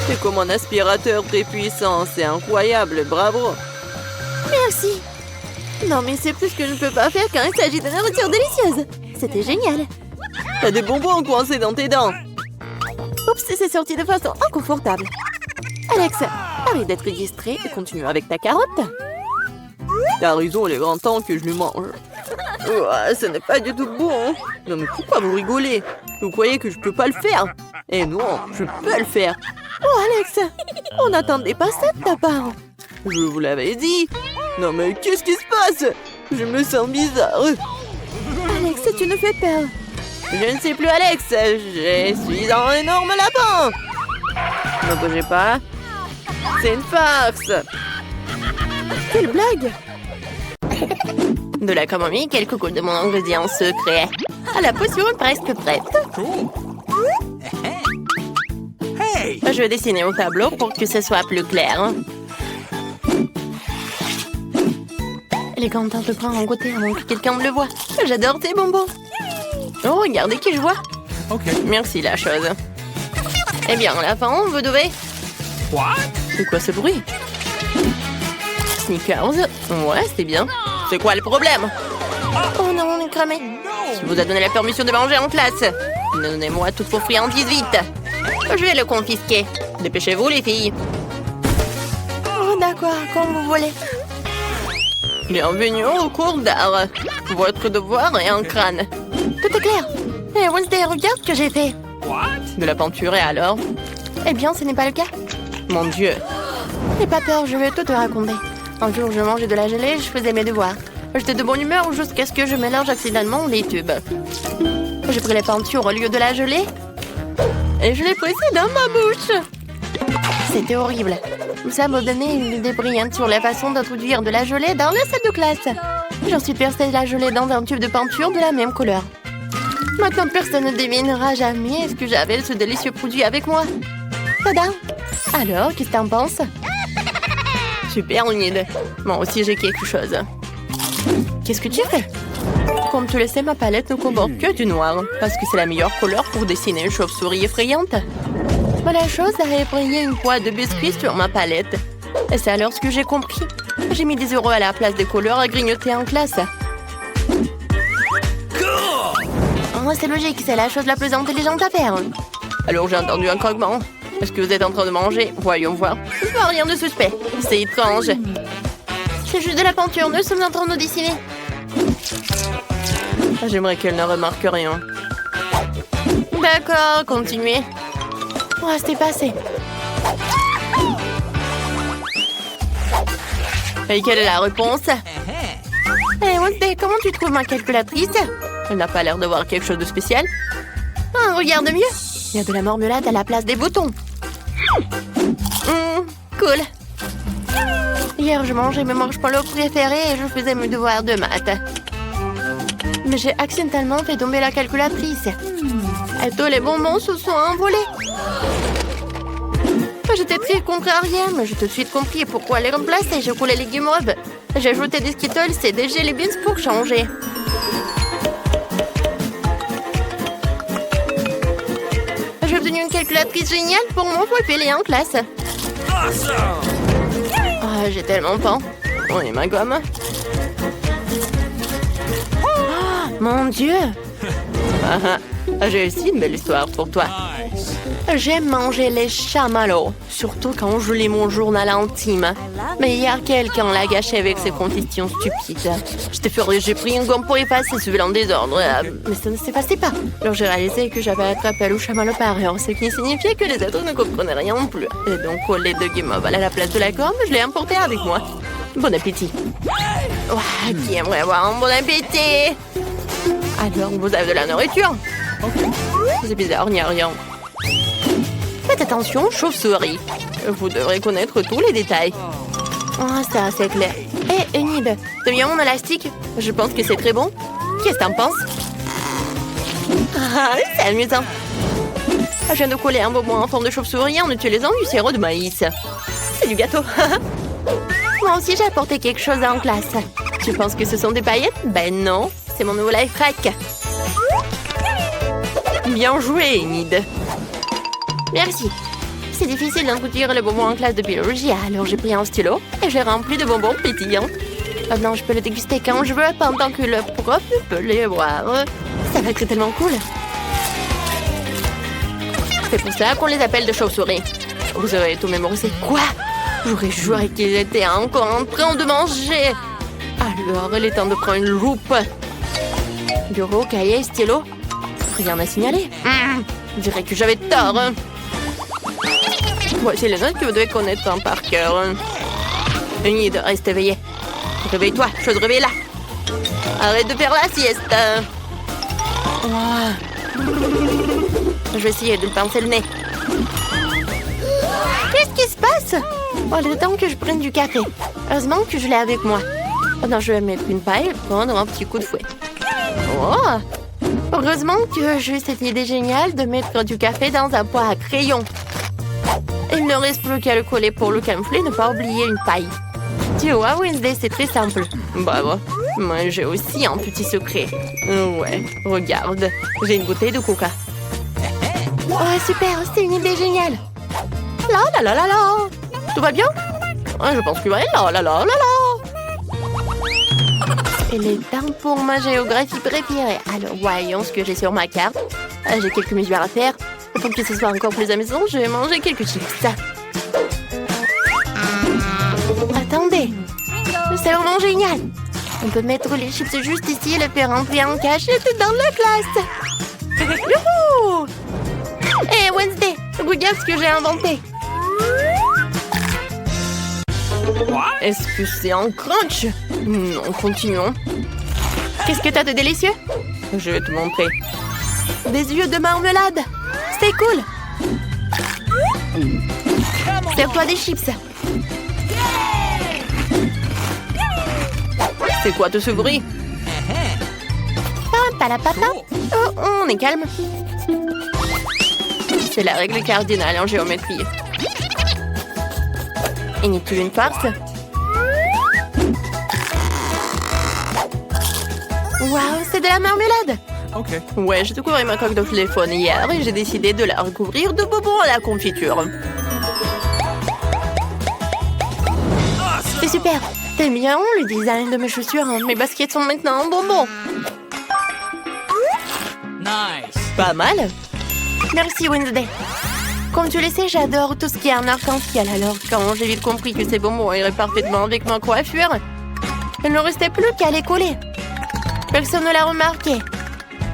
C'est comme un aspirateur très puissant. C'est incroyable, bravo. Merci. Non, mais c'est plus que je ne peux pas faire quand il s'agit de nourriture délicieuse. C'était génial. T'as des bonbons coincés dans tes dents. Oups, c'est sorti de façon inconfortable. Alex, arrête d'être distrait et continue avec ta carotte. T'as raison, il est grand temps que je le mange. Oh, ce n'est pas du tout bon. Non, mais pourquoi vous rigolez? Vous croyez que je peux pas le faire? Eh non, je peux le faire. Oh, Alex, on n'attendait pas ça de ta part. Je vous l'avais dit. Non, mais qu'est-ce qui se passe? Je me sens bizarre. Alex, tu nous fais peur. Je ne sais plus, Alex. Je suis un énorme lapin. Ne bougez pas. C'est une farce. Quelle blague. De la camomille, quelques gouttes de mon ingrédient secret. Ah, la potion est presque prête. Je vais dessiner au tableau pour que ce soit plus clair. Elle est contente de prendre un goûter avant que quelqu'un ne le voie. J'adore tes bonbons. Oh, regardez qui je vois. OK. Merci, la chose. Eh bien, à la fin, vous devez... What? C'est quoi ce bruit? Snickers. Ouais, c'est bien. C'est quoi le problème? Oh non, on est cramé. Qui vous a donné la permission de manger en classe? Donnez-moi toutes vos friandises vite. Je vais le confisquer. Dépêchez-vous, les filles. Oh, d'accord, comme vous voulez. Bienvenue au cours d'art. Votre devoir est un crâne. Tout est clair. Eh, Wednesday, regarde ce que j'ai fait. What? De la peinture, et alors? Eh bien, ce n'est pas le cas. Mon Dieu. N'aie pas peur, je vais tout te raconter. Un jour, je mangeais de la gelée et je faisais mes devoirs. J'étais de bonne humeur jusqu'à ce que je mélange accidentellement les tubes. J'ai pris la peinture au lieu de la gelée et je l'ai pressée dans ma bouche. C'était horrible. Ça m'a donné une idée brillante sur la façon d'introduire de la gelée dans la salle de classe. J'ensuite versé la gelée dans un tube de peinture de la même couleur. Maintenant, personne ne devinera jamais ce que j'avais ce délicieux produit avec moi. Tada! Alors, qu'est-ce que t'en penses? Super humide. Moi aussi, j'ai quelque chose. Qu'est-ce que tu fais? Comme tu le sais, ma palette ne comporte que du noir, parce que c'est la meilleure couleur pour dessiner une chauve-souris effrayante. Mais la chose a effrayé une poêle de biscuits sur ma palette. Et c'est alors ce que j'ai compris. J'ai mis des euros à la place des couleurs à grignoter en classe. Oh, c'est logique, c'est la chose la plus intelligente à faire. Alors j'ai entendu un croquement. Est-ce que vous êtes en train de manger? Voyons voir. Rien de suspect. C'est étrange. C'est juste de la peinture, nous sommes en train de dessiner. J'aimerais qu'elle ne remarque rien. D'accord, continuez. Oh, c'est passé. Et quelle est la réponse? Hey, Wednesday, comment tu trouves ma calculatrice? Elle n'a pas l'air d'avoir quelque chose de spécial. Ah, regarde mieux. Il y a de la marmelade à la place des boutons. Cool. Hier, je mangeais mes marshmallows préférés et je faisais mes devoirs de maths. Mais j'ai accidentellement fait tomber la calculatrice. Et tous les bonbons se sont envolés. J'étais très contrariée, mais j'ai tout de suite compris pourquoi les remplacer. J'ai coulé les guimauves. J'ai ajouté des Skittles et des Jelly Beans pour changer. J'ai obtenu une calculatrice géniale pour mon poêle en classe. Oh, j'ai tellement faim. Oh, et ma gomme. Oh, mon Dieu. J'ai aussi une belle histoire pour toi. J'aime manger les chamallows, surtout quand je lis mon journal intime. Mais hier, quelqu'un l'a gâché avec ses conditions stupides. J'étais furieuse, j'ai pris une gomme pour effacer ce vilain désordre, mais ça ne s'effaçait pas. Alors j'ai réalisé que j'avais attrapé le chamallow par erreur, ce qui signifiait que les autres ne comprenaient rien non plus. Et donc, au lieu de guimauve à la place de la gomme, je l'ai emporté avec moi. Bon appétit. Ouah, qui aimerait avoir un bon appétit? Alors, vous avez de la nourriture? C'est bizarre, il n'y a rien. Faites attention, chauve-souris. Vous devrez connaître tous les détails. Oh, c'est assez clair. Hé, Enid, t'as bien mon élastique? Je pense que c'est très bon. Qu'est-ce que t'en penses? Ah, c'est amusant. Je viens de coller un bonbon en forme de chauve-souris en utilisant du sirop de maïs. C'est du gâteau. Moi aussi, j'ai apporté quelque chose en classe. Tu penses que ce sont des paillettes? Ben non, c'est mon nouveau life hack. Bien joué, Enid. Merci. C'est difficile d'introduire les bonbons en classe de biologie, alors j'ai pris un stylo et j'ai rempli de bonbons pétillants. Maintenant, je peux les déguster quand je veux, pendant que le prof peut les boire. Ça va être tellement cool. C'est pour ça qu'on les appelle de chauves-souris. Vous avez tout mémorisé. Quoi? J'aurais juré qu'ils étaient encore en train de manger. Alors, il est temps de prendre une loupe. Bureau, cahier, stylo. Rien à signaler. Je dirais que j'avais tort. Voici les notes que vous devez connaître par cœur. Enid, reste éveillée. Réveille-toi, je te réveille là. Arrête de faire la sieste. Oh. Je vais essayer de me pincer le nez. Qu'est-ce qui se passe? Oh, il est temps que je prenne du café. Heureusement que je l'ai avec moi. Maintenant, je vais mettre une paille et prendre un petit coup de fouet. Oh! Heureusement que j'ai eu cette idée géniale de mettre du café dans un pot à crayon. Il ne reste plus qu'à le coller pour le camoufler, ne pas oublier une paille. Tu vois, Wednesday, c'est très simple. Bravo. Moi, j'ai aussi un petit secret. Ouais, regarde. J'ai une bouteille de coca. Oh, super, c'est une idée géniale. La la la la la. Tout va bien? Je pense que ouais, la la la la la. Il est temps pour ma géographie préférée. Alors, voyons ce que j'ai sur ma carte. J'ai quelques mesures à faire. Pour que ce soit encore plus amusant, je vais manger quelques chips. Attendez, c'est vraiment génial. On peut mettre les chips juste ici et les faire rentrer en cachette dans la classe. Youhou! Hé, Wednesday, regarde ce que j'ai inventé. Est-ce que c'est un crunch? Non, continuons. Qu'est-ce que t'as de délicieux? Je vais te montrer. Des yeux de marmelade. C'est cool. Serre-toi des chips. C'est quoi tout ce bruit? Oh, on est calme. C'est la règle cardinale en géométrie. Inutile une farce. Waouh, c'est de la marmelade. Ok. Ouais, j'ai découvert ma coque de téléphone hier et j'ai décidé de la recouvrir de bonbons à la confiture. C'est super. T'aimes bien le design de mes chaussures? Mes baskets sont maintenant en bonbons. Nice. Pas mal. Merci, Wednesday. Comme tu le sais, j'adore tout ce qui est en arc-en-ciel. Alors, quand j'ai vite compris que ces bonbons iraient parfaitement avec ma coiffure, il ne restait plus qu'à les coller. Personne ne l'a remarqué.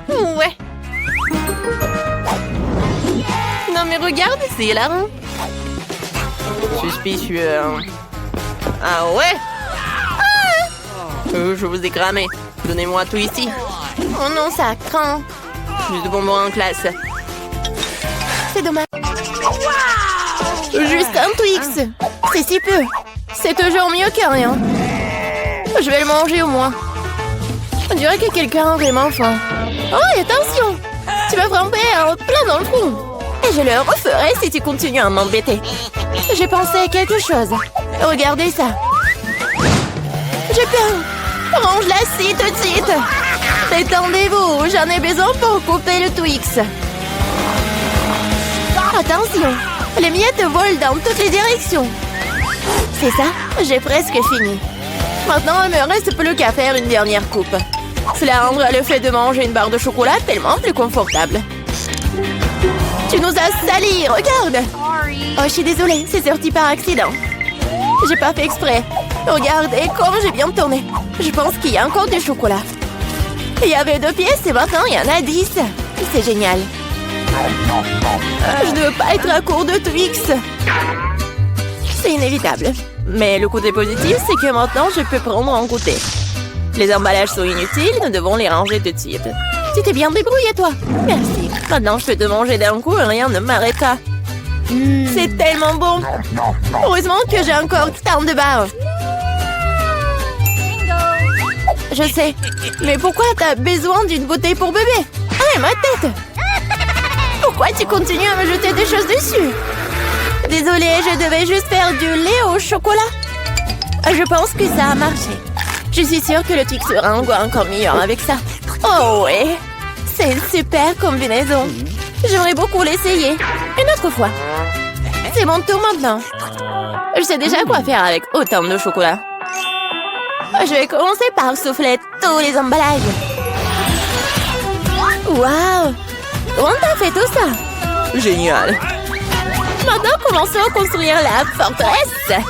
Ouais. Non mais regarde, c'est hilarant. Suspicieux. Ah ouais? Je vous ai cramé. Donnez-moi tout ici. Oh non, ça craint. Plus de bonbons en classe. C'est dommage. Juste un Twix. C'est si peu. C'est toujours mieux que rien. Je vais le manger au moins. On dirait que quelqu'un a vraiment faim. Oh, et attention! Tu vas frapper plein dans le trou. Et je le referai si tu continues à m'embêter. J'ai pensé à quelque chose. Regardez ça. J'ai peur. Range la scie tout de suite. Détendez-vous, j'en ai besoin pour couper le Twix. Attention, les miettes volent dans toutes les directions. C'est ça, j'ai presque fini. Maintenant, il me reste plus qu'à faire une dernière coupe. Cela rendra le fait de manger une barre de chocolat tellement plus confortable. Tu nous as salis, regarde! Oh, je suis désolée, c'est sorti par accident. J'ai pas fait exprès. Regardez comme j'ai bien tourné. Je pense qu'il y a encore du chocolat. Il y avait 2 pièces et maintenant il y en a 10. C'est génial. Je ne veux pas être à court de Twix. C'est inévitable. Mais le côté positif, c'est que maintenant je peux prendre en goûter. Les emballages sont inutiles, nous devons les ranger tout de suite. Tu t'es bien débrouillé, toi. Merci. Maintenant, je peux te manger d'un coup et rien ne m'arrêtera. C'est tellement bon. Heureusement que j'ai encore tant de barres. Je sais. Mais pourquoi t'as besoin d'une bouteille pour bébé? Ah, ma tête. Pourquoi tu continues à me jeter des choses dessus? Désolée, je devais juste faire du lait au chocolat. Je pense que ça a marché. Je suis sûre que le Twix sera encore meilleur avec ça. Oh ouais, c'est une super combinaison. J'aimerais beaucoup l'essayer. Une autre fois. C'est mon tour maintenant. Je sais déjà quoi faire avec autant de chocolat. Je vais commencer par souffler tous les emballages. Waouh! Comment t'as fait tout ça? Génial. Maintenant, commençons à construire la forteresse.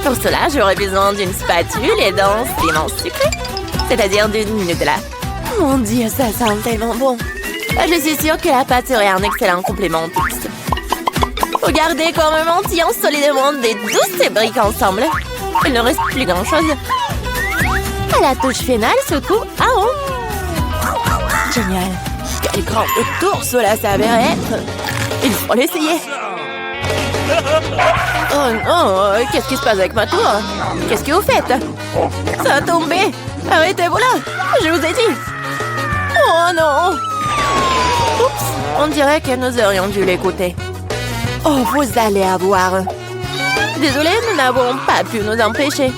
Pour cela, j'aurai besoin d'une spatule et d'un ciment sucré. C'est-à-dire d'une Nutella. Mon Dieu, ça sent tellement bon. Je suis sûre que la pâte serait un excellent complément au Twix. Regardez comme mentions solidement des douces briques ensemble. Il ne reste plus grand-chose. À la touche finale se trouve un rond. Génial. Quel grand tour cela s'avère être. Il faut l'essayer. Oh non, qu'est-ce qui se passe avec ma tour? Qu'est-ce que vous faites? Ça a tombé. Arrêtez-vous là, je vous ai dit. Oh non. Oups, on dirait que nous aurions dû l'écouter. Oh, vous allez avoir. Désolée, nous n'avons pas pu nous empêcher.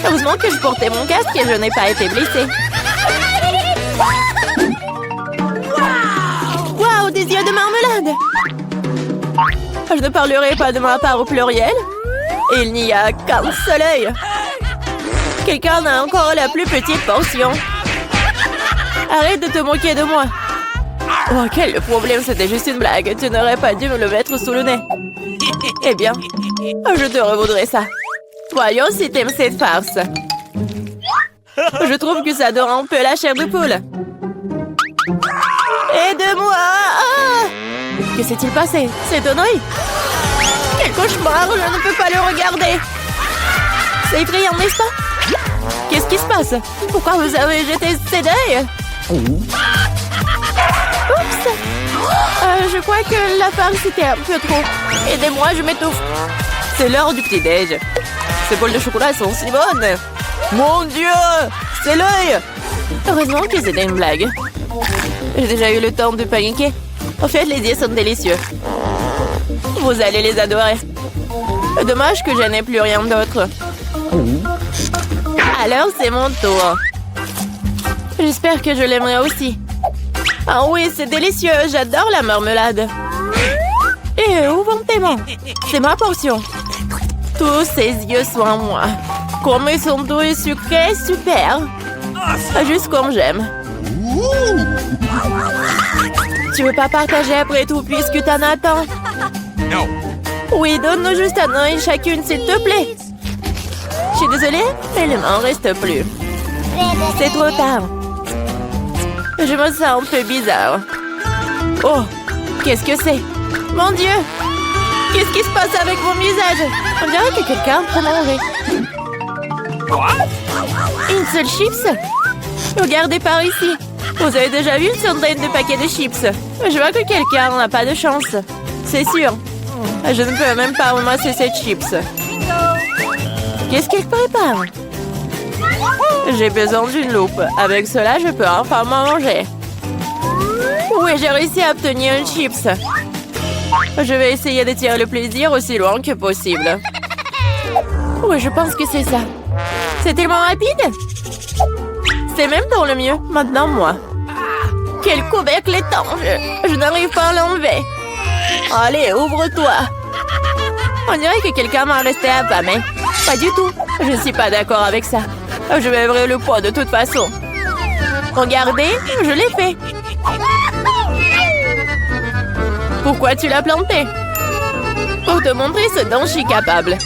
Heureusement que je portais mon casque et je n'ai pas été blessée. Waouh, des yeux de marmelade! Je ne parlerai pas de ma part au pluriel. Il n'y a qu'un seul œil. Quelqu'un a encore la plus petite portion. Arrête de te moquer de moi. Oh, quel problème, c'était juste une blague. Tu n'aurais pas dû me le mettre sous le nez. Eh bien, je te revaudrai ça. Voyons si t'aimes cette farce. Je trouve que ça dort un peu la chair de poule. Aide-moi! Ah! Que s'est-il passé? C'est un œil? Quel cauchemar! Je ne peux pas le regarder. C'est effrayant, n'est-ce pas? Qu'est-ce qui se passe? Pourquoi vous avez jeté cet œil? Oups! Je crois que la farce était un peu trop. Aidez-moi, je m'étouffe. C'est l'heure du petit-déj. Ces bols de chocolat sont si bonnes. Mon Dieu! C'est l'œil! Heureusement que c'était une blague. J'ai déjà eu le temps de paniquer. En fait, les yeux sont délicieux. Vous allez les adorer. Dommage que je n'ai plus rien d'autre. Alors, c'est mon tour. J'espère que je l'aimerai aussi. Ah oui, c'est délicieux. J'adore la marmelade. Et où vont tes mains? C'est ma portion. Tous ces yeux sont à moi. Comme ils sont doux et sucrés, super. Juste comme j'aime. Tu veux pas partager après tout puisque t'en attends? No. Oui, donne-nous juste un œil chacune, s'il te plaît. Je suis désolée, mais il m'en reste plus. C'est trop tard. Je me sens un peu bizarre. Oh, qu'est-ce que c'est? Mon Dieu! Qu'est-ce qui se passe avec mon visage? On dirait que quelqu'un peut manger. Une seule chips? Regardez par ici. Vous avez déjà vu une centaine de paquets de chips. Je vois que quelqu'un n'a pas de chance. C'est sûr. Je ne peux même pas ramasser cette chips. Qu'est-ce qu'elle prépare? J'ai besoin d'une loupe. Avec cela, je peux enfin manger. Oui, j'ai réussi à obtenir une chips. Je vais essayer de tirer le plaisir aussi loin que possible. Oui, je pense que c'est ça. C'est tellement rapide. C'est même pour le mieux. Maintenant, moi. Quel couvercle étanche. Je n'arrive pas à l'enlever. Allez, ouvre-toi. On dirait que quelqu'un m'a resté affamé. Pas du tout. Je ne suis pas d'accord avec ça. Je vais ouvrir le pot de toute façon. Regardez, je l'ai fait. Pourquoi tu l'as planté? Pour te montrer ce dont je suis capable.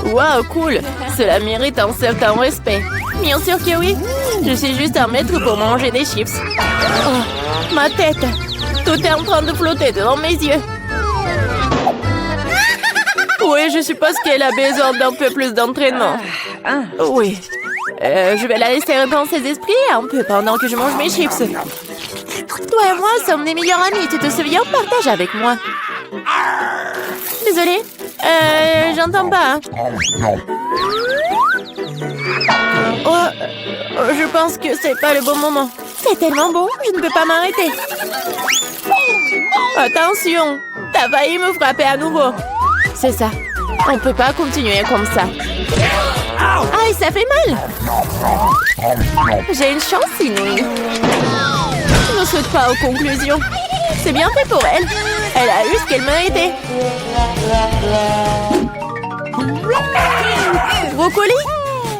Waouh, cool. Cela mérite un certain respect. Bien sûr que oui. Je suis juste un maître pour manger des chips. Oh, ma tête. Tout est en train de flotter devant mes yeux. Oui, je suppose qu'elle a besoin d'un peu plus d'entraînement. Oui. Je vais la laisser reprendre ses esprits un peu pendant que je mange mes chips. Toi et moi sommes des meilleurs amis. Tu te souviens? Partage avec moi. Désolée. J'entends pas. Oh, je pense que c'est pas le bon moment. C'est tellement beau, je ne peux pas m'arrêter. Attention, t'as failli me frapper à nouveau. C'est ça. On peut pas continuer comme ça. Aïe, ça fait mal. J'ai une chance inouïe. Je ne saute pas aux conclusions. C'est bien fait pour elle. Elle a eu ce qu'elle méritait. Brocoli?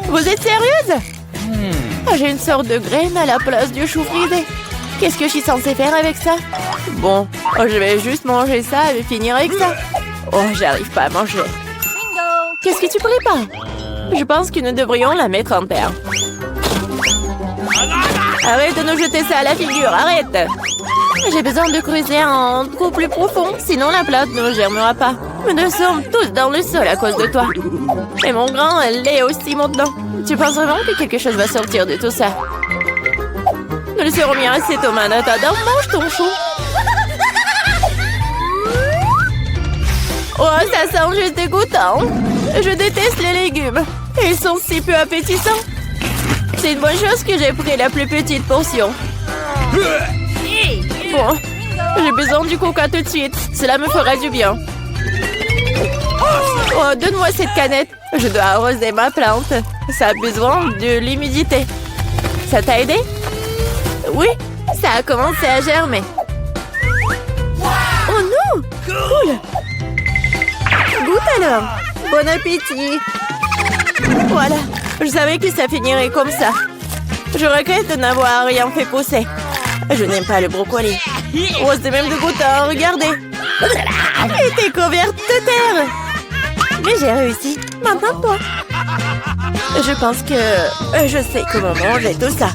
Vous êtes sérieuse? J'ai une sorte de graine à la place du chou frisé. Qu'est-ce que je suis censée faire avec ça? Bon, je vais juste manger ça et finir avec ça. Oh, j'arrive pas à manger. Qu'est-ce que tu prépares? Je pense que nous devrions la mettre en terre. Arrête de nous jeter ça à la figure, arrête! J'ai besoin de creuser un trou plus profond, sinon la plante ne germera pas. Nous sommes tous dans le sol à cause de toi. Et mon grand, elle l'est aussi maintenant. Tu penses vraiment que quelque chose va sortir de tout ça? Nous le serons bien assez, Thomas. En attendant, mange ton chou. Oh, ça sent juste dégoûtant. Je déteste les légumes. Ils sont si peu appétissants. C'est une bonne chose que j'ai pris la plus petite portion. Bon, j'ai besoin du coca tout de suite. Cela me fera du bien. Oh, Oh, donne-moi cette canette. Je dois arroser ma plante. Ça a besoin de l'humidité. Ça t'a aidé? Oui, ça a commencé à germer. Oh non! Cool! Goûte alors! Bon appétit! Voilà, je savais que ça finirait comme ça. Je regrette de n'avoir rien fait pousser. Je n'aime pas le brocoli. Oh, c'est même de goûter, regardez! Et t'es couverte de terre! Mais j'ai réussi. Maintenant, toi. Je pense que je sais comment manger tout ça.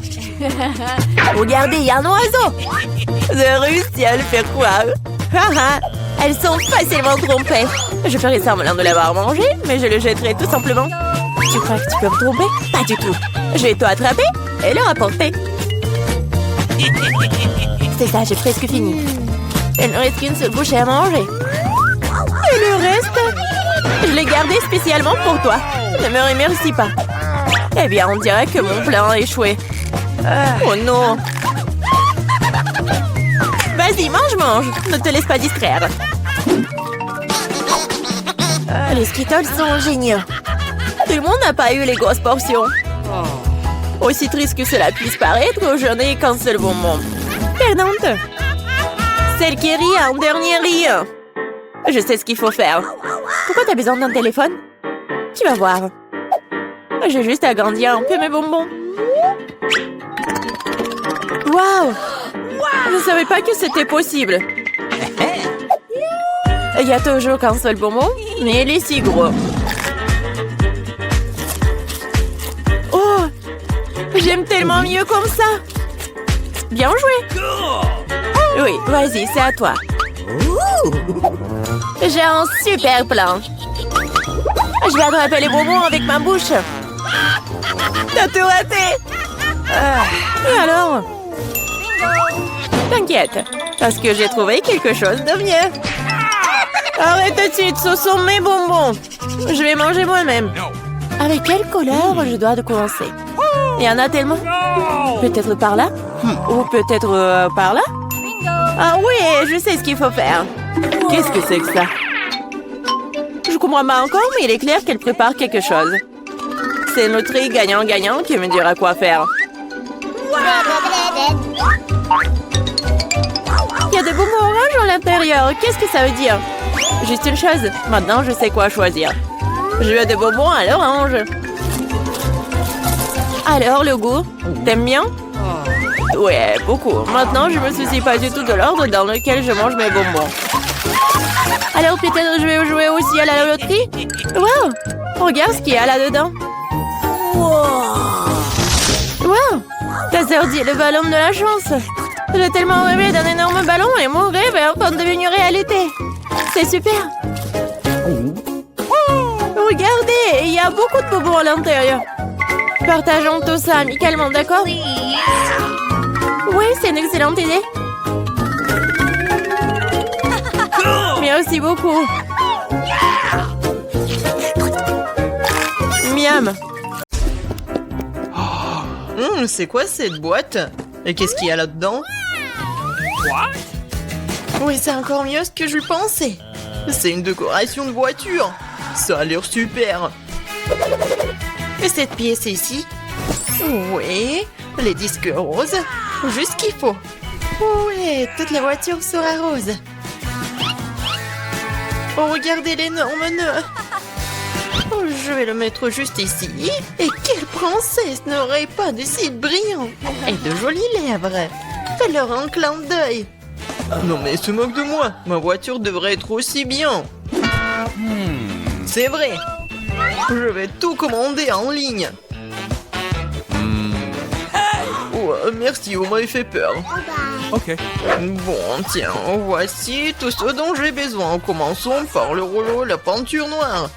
Regardez, il y a un oiseau. J'ai réussi à le faire croire. Elles sont facilement trompées. Je ferai semblant de l'avoir mangé, mais je le jetterai tout simplement. Tu crois que tu peux me tromper? Pas du tout. Je vais tout attraper et le rapporter. C'est ça, j'ai presque fini. Il ne reste qu'une seule bouchée à manger. Et le reste? Je l'ai gardé spécialement pour toi. Ne me remercie pas. Eh bien, on dirait que mon plan a échoué. Oh non! Vas-y, mange. Ne te laisse pas distraire. Les Skittles sont géniaux. Tout le monde n'a pas eu les grosses portions. Aussi triste que cela puisse paraître, je n'ai qu'un seul bonbon. Perdante. Celle qui rit en dernier rire. Je sais ce qu'il faut faire. Pourquoi t'as besoin d'un téléphone? Tu vas voir. J'ai juste agrandi un peu mes bonbons. Waouh! Je ne savais pas que c'était possible. Il y a toujours qu'un seul bonbon, mais il est si gros. Oh! J'aime tellement mieux comme ça. Bien joué. Oui, vas-y, c'est à toi. J'ai un super plan. Je vais attraper les bonbons avec ma bouche. T'as tout raté. Et alors? T'inquiète, parce que j'ai trouvé quelque chose de mieux. Arrête tout de suite, ce sont mes bonbons. Je vais manger moi-même. Avec quelle couleur je dois commencer? Il y en a tellement. Peut-être par là? Ou peut-être par là? Ah oui, je sais ce qu'il faut faire. Qu'est-ce que c'est que ça? Je comprends pas encore, mais il est clair qu'elle prépare quelque chose. C'est notre gagnant-gagnant qui me dira quoi faire. Il y a des bonbons oranges à l'intérieur. Qu'est-ce que ça veut dire? Juste une chose. Maintenant, je sais quoi choisir. Je veux des bonbons à l'orange. Alors, le goût? T'aimes bien? Ouais, beaucoup. Maintenant, je me soucie pas du tout de l'ordre dans lequel je mange mes bonbons. Alors, peut-être je vais jouer aussi à la loterie? Wow! Regarde ce qu'il y a là-dedans. Wow! T'as sorti le ballon de la chance. J'ai tellement rêvé d'un énorme ballon et mon rêve est en train de devenir réalité. C'est super. Regardez, il y a beaucoup de bonbons à l'intérieur. Partageons tout ça amicalement, d'accord? Oui, c'est une excellente idée. Merci beaucoup. Miam. C'est quoi cette boîte? Et qu'est-ce qu'il y a là-dedans? Oui, c'est encore mieux ce que je pensais. C'est une décoration de voiture. Ça a l'air super. Et cette pièce ici? Oui, les disques roses. Juste ce qu'il faut. Oui, toute la voiture sera rose. Oh, regardez l'énorme nœud. Oh, je vais le mettre juste ici. Et quelle princesse n'aurait pas de cils brillants et de jolies lèvres? Fais-leur un clin d'œil. Non mais se moque de moi. Ma voiture devrait être aussi bien. C'est vrai. Je vais tout commander en ligne. Oh, merci, vous m'avez fait peur. Ok. Bon, tiens, voici tout ce dont j'ai besoin. Commençons par le rouleau, la peinture noire.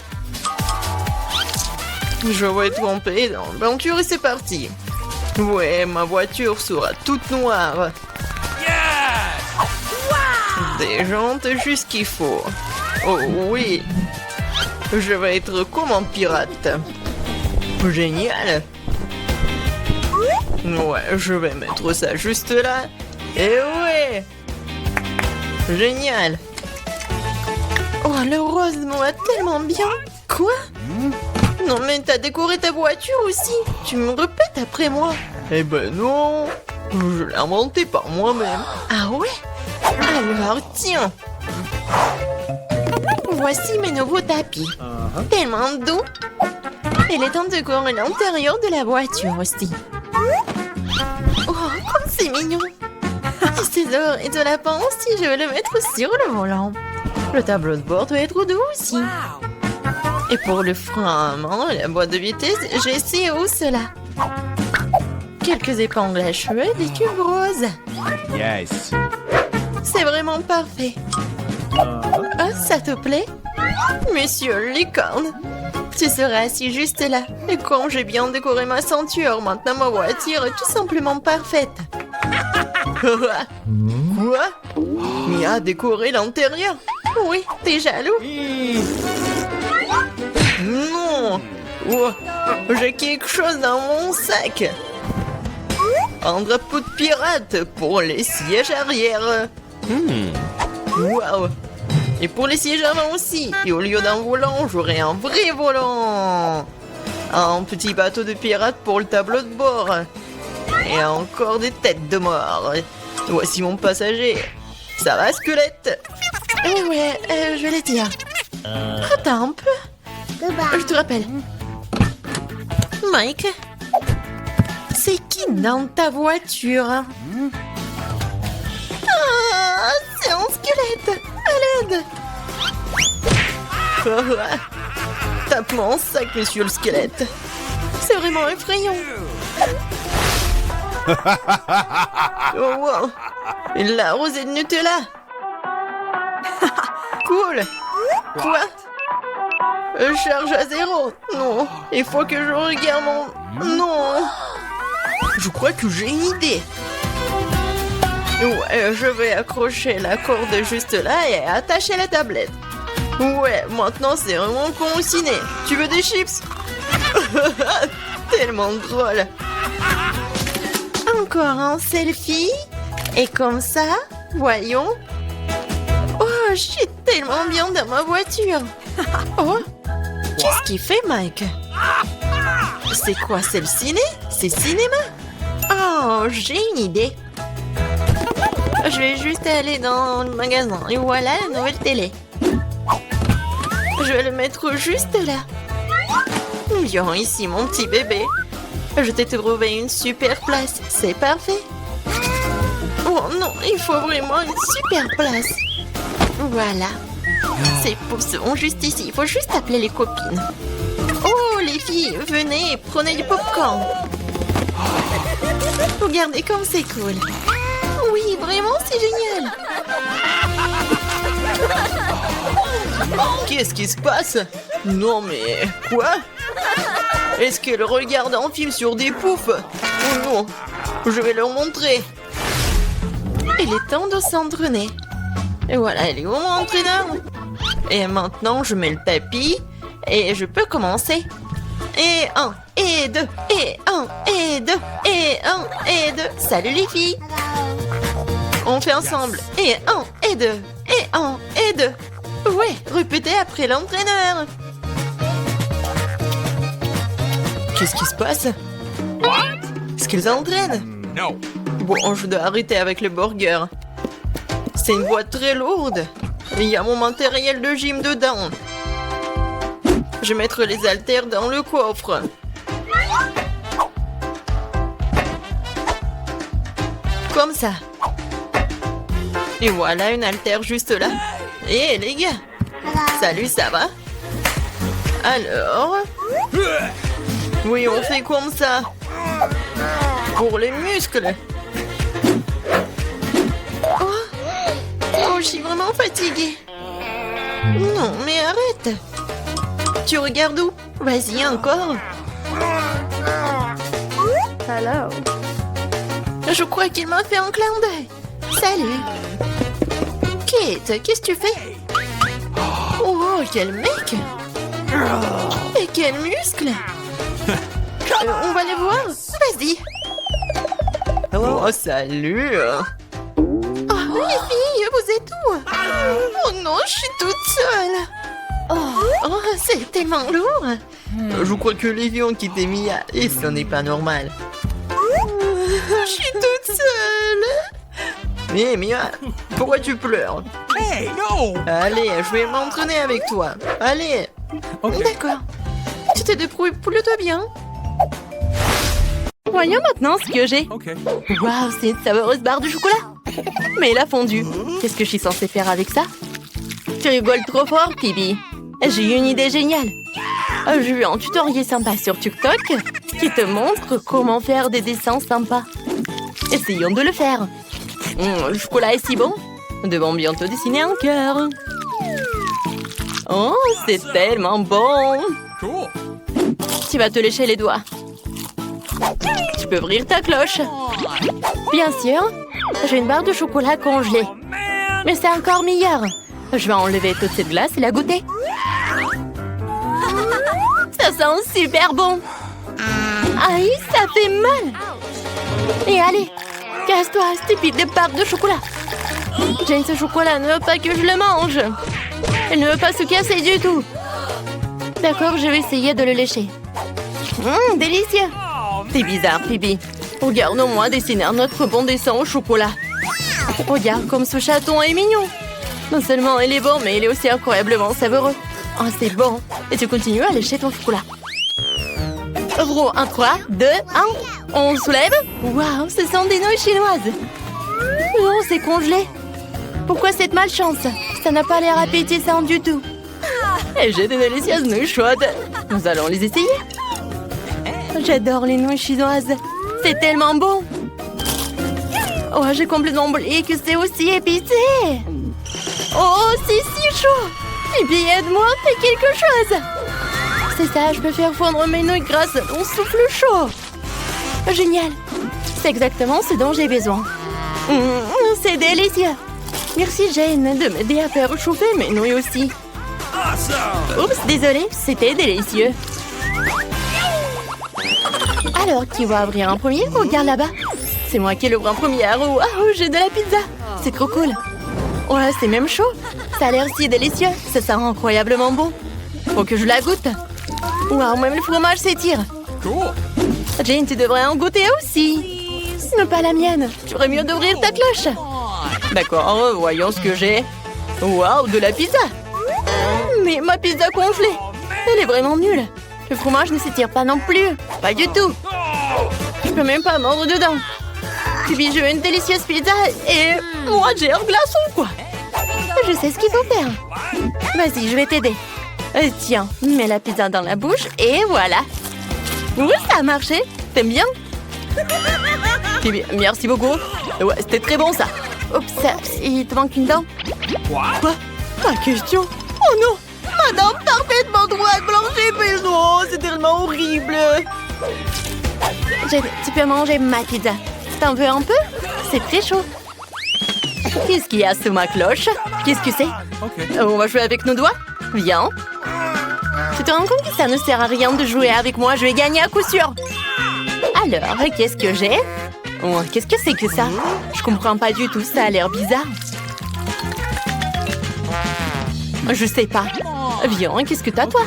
Je vais tremper dans la peinture et c'est parti. Ouais, ma voiture sera toute noire. Des jantes juste qu'il faut. Oh oui. Je vais être comme un pirate. Génial. Ouais, je vais mettre ça juste là. Et ouais. Génial. Oh, le rose me va tellement bien. Quoi? Non mais t'as décoré ta voiture aussi. Tu me répètes après moi. Eh ben non. Je l'ai inventé par moi-même. Ah ouais? Alors tiens. Voici mes nouveaux tapis. Tellement doux. Il est temps de décorer l'intérieur de la voiture aussi. Oh, comme c'est mignon. Ces et de lapin aussi, je vais le mettre sur le volant. Le tableau de bord doit être doux aussi. Et pour le frein à main et la boîte de vitesse, j'ai ces hausses-là. Quelques épingles à cheveux et des cubes roses. Yes. C'est vraiment parfait. Ah, ça te plaît? Monsieur Licorne, tu seras assis juste là. Et comme j'ai bien décoré ma ceinture, maintenant ma voiture est tout simplement parfaite. Quoi? Mia a décoré l'intérieur? Oui, t'es jaloux? Non! Oh, j'ai quelque chose dans mon sac. Un drapeau de pirate pour les sièges arrière. Waouh! Et pour les sièges avant aussi. Et au lieu d'un volant, j'aurai un vrai volant. Un petit bateau de pirate pour le tableau de bord. Et encore des têtes de mort. Voici mon passager. Ça va, squelette? Ouais, je vais les dire. Attends un peu. Je te rappelle. Mike, c'est qui dans ta voiture? Ah, c'est un squelette. À l'aide. Tape mon sac, monsieur le squelette. C'est vraiment effrayant. Oh wow. La rosée de Nutella. Cool. Quoi? Charge à 0. Non, il faut que je regarde mon... Non. Je crois que j'ai une idée. Ouais, je vais accrocher la corde juste là et attacher la tablette. Ouais, maintenant c'est vraiment consigné. Tu veux des chips? Tellement drôle. Encore un selfie. Et comme ça, voyons. Oh, je suis tellement bien dans ma voiture. Oh, qu'est-ce qu'il fait, Mike? C'est quoi, c'est le ciné? C'est cinéma? Oh, j'ai une idée. Je vais juste aller dans le magasin. Et voilà la nouvelle télé. Je vais le mettre juste là. Viens ici, mon petit bébé. Je t'ai trouvé une super place. C'est parfait. Oh non, il faut vraiment une super place. Voilà. Ces poufs sont juste ici. Il faut juste appeler les copines. Oh, les filles, venez, prenez du popcorn. Regardez comme c'est cool. Oui, vraiment, c'est génial. Qu'est-ce qui se passe? Non, mais... Quoi? Est-ce qu'elle regarde un film sur des poufs? Oh non, je vais leur montrer. Il est temps de s'entraîner. Et voilà, elle est où mon entraîneur? Et maintenant, je mets le tapis et je peux commencer. Et 1, et 2, et 1, et 2, et 1, et 2. Salut les filles. On fait ensemble. Et 1, et 2, et 1, et 2. Ouais, répétez après l'entraîneur. Qu'est-ce qui se passe? Est-ce qu'ils entraînent? No. Bon, je dois arrêter avec le burger. C'est une boîte très lourde. Il y a mon matériel de gym dedans. Je vais mettre les haltères dans le coffre. Comme ça. Et voilà une haltère juste là. Et les gars. Salut, ça va? Alors? Oui, on fait comme ça. Pour les muscles. Oh, je suis vraiment fatiguée. Non, mais arrête. Tu regardes où? Vas-y, encore. Hello. Je crois qu'il m'a fait un clin d'œil. Salut. Kate, qu'est-ce que tu fais? Oh, quel mec. Et quel muscle. On va les voir. Vas-y. Oh, salut. Oh, les filles, vous êtes où? Oh non, je suis toute seule. Oh, c'est tellement lourd. Je crois que les viandes qui t'ai mis à... Et ce n'est pas normal. Je suis toute seule. Mais Mia, pourquoi tu pleures? Hey, no! Allez, je vais m'entraîner avec toi. Allez. Okay. D'accord. Tu t'es débrouillé plutôt bien. Voyons maintenant ce que j'ai. Okay. Waouh, c'est une savoureuse barre de chocolat. Mais elle a fondu. Qu'est-ce que je suis censée faire avec ça? Tu rigoles trop fort, Phoebe. J'ai eu une idée géniale. J'ai vu un tutoriel sympa sur TikTok qui te montre comment faire des dessins sympas. Essayons de le faire. Le chocolat est si bon. Nous devons bientôt dessiner un cœur. Oh, c'est tellement bon. Cool. Tu vas te lécher les doigts. Tu peux ouvrir ta cloche. Bien sûr, j'ai une barre de chocolat congelée. Oh, man! Mais c'est encore meilleur. Je vais enlever toute cette glace et la goûter. Ça sent super bon. Aïe, ça fait mal. Et allez, casse-toi, stupide barre de chocolat. Jane, ce chocolat ne veut pas que je le mange. Elle ne veut pas se casser du tout. D'accord, je vais essayer de le lécher. Délicieux. C'est bizarre, Phoebe. Regarde-moi dessiner notre bon dessin au chocolat. Regarde comme ce chaton est mignon. Non seulement il est bon, mais il est aussi incroyablement savoureux. Oh, c'est bon. Et tu continues à lécher ton chocolat. Roue 1, 3, 2, 1. On soulève. Waouh, ce sont des nouilles chinoises. Oh, c'est congelé. Pourquoi cette malchance? Ça n'a pas l'air appétissant du tout. Et j'ai des délicieuses nouilles chaudes. Nous allons les essayer. J'adore les nouilles chinoises. C'est tellement bon. Oh, j'ai complètement oublié que c'est aussi épicé. Oh, c'est si chaud. Et puis aide-moi, fais quelque chose. C'est ça, je peux faire fondre mes nouilles grâce à mon souffle chaud. Génial. C'est exactement ce dont j'ai besoin. C'est délicieux. Merci Jane de m'aider à faire chauffer mes nouilles aussi. Awesome! Oups, désolée, c'était délicieux. Alors, qui va ouvrir un premier? Regarde là-bas. C'est moi qui l'ouvre en première. Waouh, j'ai de la pizza. C'est trop cool. Ouais, c'est même chaud. Ça a l'air si délicieux. Ça sent incroyablement bon. Faut que je la goûte. Waouh, même le fromage s'étire. Cool. Jane, tu devrais en goûter aussi. Non, pas la mienne. Tu ferais mieux d'ouvrir ta cloche. D'accord, voyons ce que j'ai. Waouh, de la pizza. Mais ma pizza congelée. Elle est vraiment nulle. Le fromage ne s'étire pas non plus. Pas du tout. Je peux même pas mordre dedans. Puis je veux une délicieuse pizza et moi j'ai un glaçon quoi. Je sais ce qu'il faut faire. Vas-y, je vais t'aider. Tiens, mets la pizza dans la bouche et voilà. Oui, ça a marché. T'aimes bien? Merci beaucoup. Ouais, c'était très bon ça. Oups, il te manque une dent. Quoi? Pas question. Oh non! Ma dent parfaitement droite, blanche et épaisse. Oh, c'est tellement horrible. Jane, tu peux manger ma pizza. T'en veux un peu? C'est très chaud. Qu'est-ce qu'il y a sous ma cloche? Qu'est-ce que c'est? Okay. On va jouer avec nos doigts? Viens. Tu te rends compte que ça ne sert à rien de jouer avec moi? Je vais gagner à coup sûr. Alors, qu'est-ce que j'ai? Oh, qu'est-ce que c'est que ça? Je comprends pas du tout, ça a l'air bizarre. Je sais pas. Viens, qu'est-ce que t'as, toi?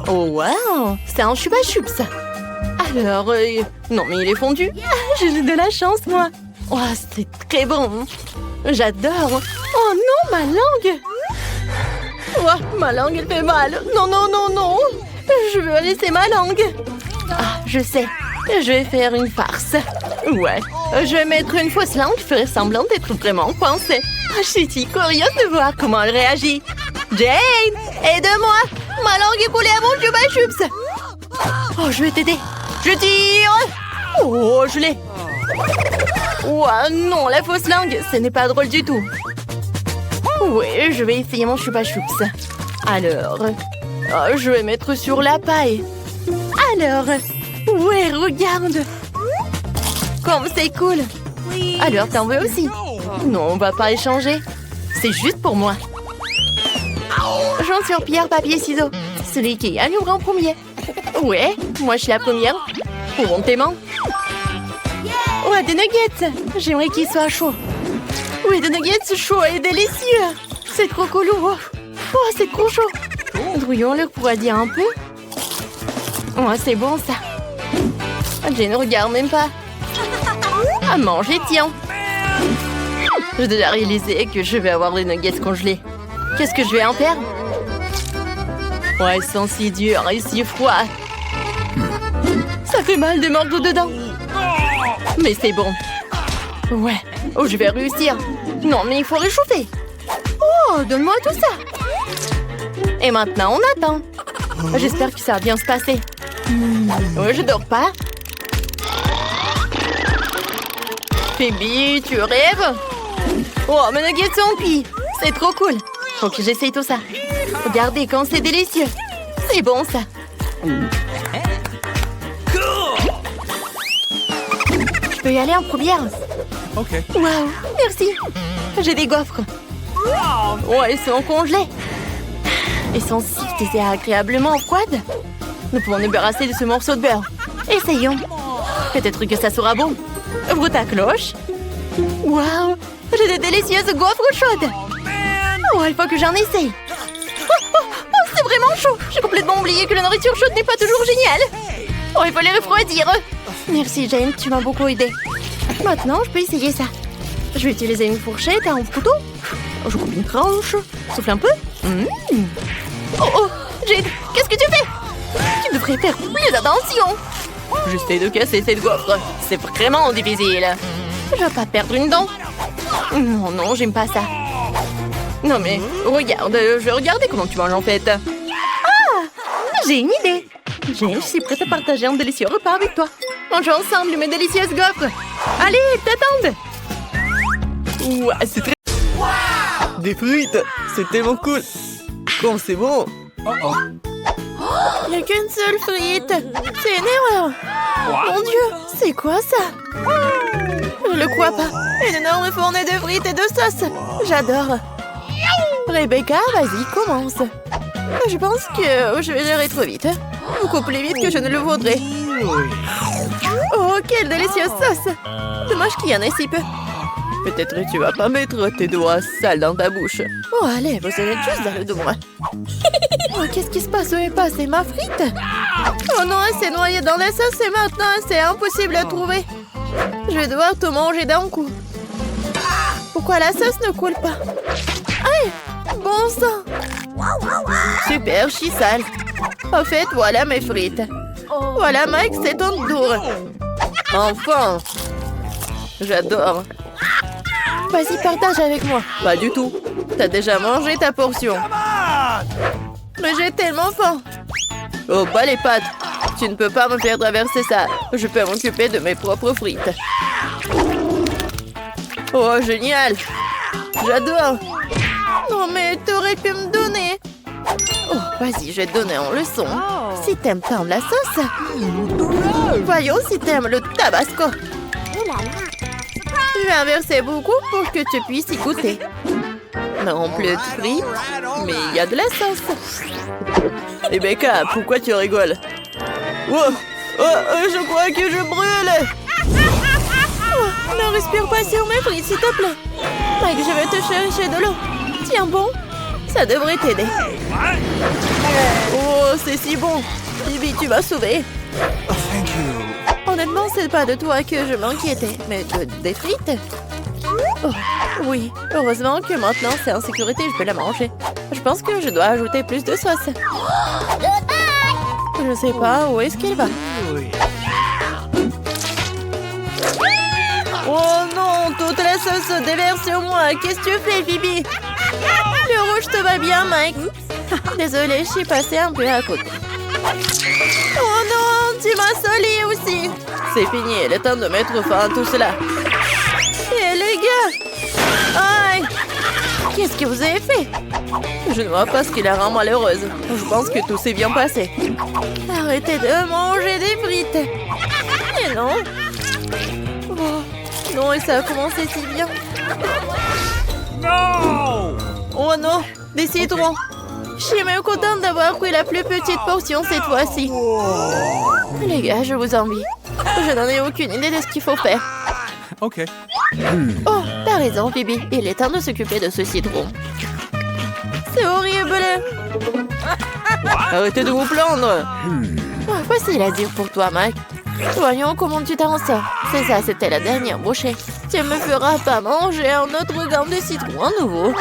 Oh, wow! C'est un chupa chups. Alors, non, mais il est fondu. J'ai de la chance, moi. Oh, c'est très bon. J'adore. Oh non, ma langue. Oh, ma langue, elle fait mal. Non, non, non, non. Je veux laisser ma langue. Ah, je sais. Je vais faire une farce. Ouais. Je vais mettre une fausse langue qui ferait semblant d'être vraiment coincée. Je suis si curieuse de voir comment elle réagit. Jane, aide-moi. Ma langue est collée à mon chupa chups. Oh, je vais t'aider. Je tire. Oh, je l'ai. Oh non, la fausse langue, ce n'est pas drôle du tout. Oui, je vais essayer mon chupa chups. Alors, je vais mettre sur la paille. Alors, ouais, regarde. Comme c'est cool. Alors, t'en veux aussi? Non, on va pas échanger. C'est juste pour moi. J'en sur pierre, papier, ciseaux. Celui qui gagne ouvre en premier. Ouais, moi je suis la première. Ouvrons tes mains. Ouais, des nuggets. J'aimerais qu'ils soient chauds. Oui, des nuggets chauds et délicieux. C'est trop cool. Oh, c'est trop chaud. Grouillons-le refroidir un peu. Oh, c'est bon ça. Je ne regarde même pas. À manger, tiens. J'ai déjà réalisé que je vais avoir des nuggets congelés. Qu'est-ce que je vais en faire? Ouais, ils sont si durs et si froids. Ça fait mal de mordre dedans. Mais c'est bon. Ouais. Oh, je vais réussir. Non, mais il faut réchauffer. Oh, donne-moi tout ça. Et maintenant, on attend. J'espère que ça va bien se passer. Ouais, je dors pas. Phoebe, tu rêves? Oh, mes nuggets sont cuits. C'est trop cool. Faut que j'essaye tout ça. Regardez quand c'est délicieux. C'est bon, ça. Je peux y aller en première? Ok. Waouh, merci. J'ai des gaufres. Oh, elles sont congelées. Elles sont si désagréablement froides. Nous pouvons nous débarrasser de ce morceau de beurre. Essayons. Peut-être que ça sera bon. Ouvre ta cloche. Waouh, j'ai de délicieuses gaufres chaudes. Oh, il faut que j'en essaye. Oh, c'est vraiment chaud. J'ai complètement oublié que la nourriture chaude n'est pas toujours géniale. Oh, il faut les refroidir. Merci, Jane, tu m'as beaucoup aidé. Maintenant, je peux essayer ça. Je vais utiliser une fourchette et un couteau. Je coupe une tranche. Souffle un peu. Oh, Jane, qu'est-ce que tu fais? Tu devrais faire plus attention. J'essaie de casser cette gaufre. C'est vraiment difficile. Je vais pas perdre une dent. Non, non, j'aime pas ça. Non mais, regarde, je vais regarder comment tu manges en fait. Ah, j'ai une idée. Jane, je suis prête à partager un délicieux repas avec toi. Mangeons ensemble mes délicieuses gaufres. Allez, t'attendent. Ouah, c'est très... Des frites. C'est tellement cool. Comme c'est bon. Il n'y a qu'une seule frite. C'est une erreur. Mon Dieu, c'est quoi ça? Je le crois pas. Une énorme fournée de frites et de sauce. J'adore. Rebecca, vas-y, commence. Je pense que je vais gérer trop vite. Beaucoup plus vite que je ne le voudrais. Oh, quelle délicieuse sauce. Dommage qu'il y en ait si peu. Peut-être que tu vas pas mettre tes doigts sales dans ta bouche. Oh, allez, vous êtes juste derrière de moi. Oh, qu'est-ce qui se passe? Où est passée ma frite? Oh non, elle s'est noyée dans la sauce et maintenant c'est impossible à trouver. Je vais devoir tout manger d'un coup. Pourquoi la sauce ne coule pas? Aïe! Bon sang! Super, je suis sale. En fait, voilà mes frites. Voilà, Mike, c'est ton tour. Enfin! J'adore. Vas-y, partage avec moi. Pas du tout. T'as déjà mangé ta portion. Mais j'ai tellement faim. Oh, pas les pâtes. Tu ne peux pas me faire traverser ça. Je peux m'occuper de mes propres frites. Oh, génial. J'adore. Non, mais t'aurais pu me donner. Oh, vas-y, je vais te donner en leçon. Si t'aimes tant la sauce, voyons si t'aimes le tabasco. Je vais en verser beaucoup pour que tu puisses y goûter. Non plus de frites, mais il y a de la sauce. Rebecca, pourquoi tu rigoles? Je crois que je brûle. Oh, ne respire pas sur mes frites, s'il te plaît. Mike, je vais te chercher de l'eau. Tiens bon, ça devrait t'aider. Oh, c'est si bon. Phoebe, tu m'as sauvée. Honnêtement, c'est pas de toi que je m'inquiétais, mais des frites. Oh, oui, heureusement que maintenant c'est en sécurité, je peux la manger. Je pense que je dois ajouter plus de sauce. Je sais pas où est-ce qu'elle va. Oh non, toute la sauce se déverse sur moi. Qu'est-ce que tu fais, Phoebe? Le rouge te va bien, Mike. Désolée, je suis passée un peu à côté. Oh non, tu m'as solé aussi. C'est fini, il est temps de mettre fin à tout cela. Et les gars, aïe, qu'est-ce que vous avez fait? Je ne vois pas ce qui la rend malheureuse. Je pense que tout s'est bien passé. Arrêtez de manger des frites. Et non. Oh, non, et ça a commencé si bien. No! Oh non, des citrons. Je suis même contente d'avoir pris la plus petite portion cette fois-ci. Les gars, je vous envie. Je n'en ai aucune idée de ce qu'il faut faire. Ok. Oh, t'as raison, Phoebe. Il est temps de s'occuper de ce citron. C'est horrible. Arrêtez de vous plaindre. Facile à dire pour toi, Mike. Voyons comment tu t'en sors. C'est ça, c'était la dernière bouchée. Tu me feras pas manger un autre gramme de citron à nouveau.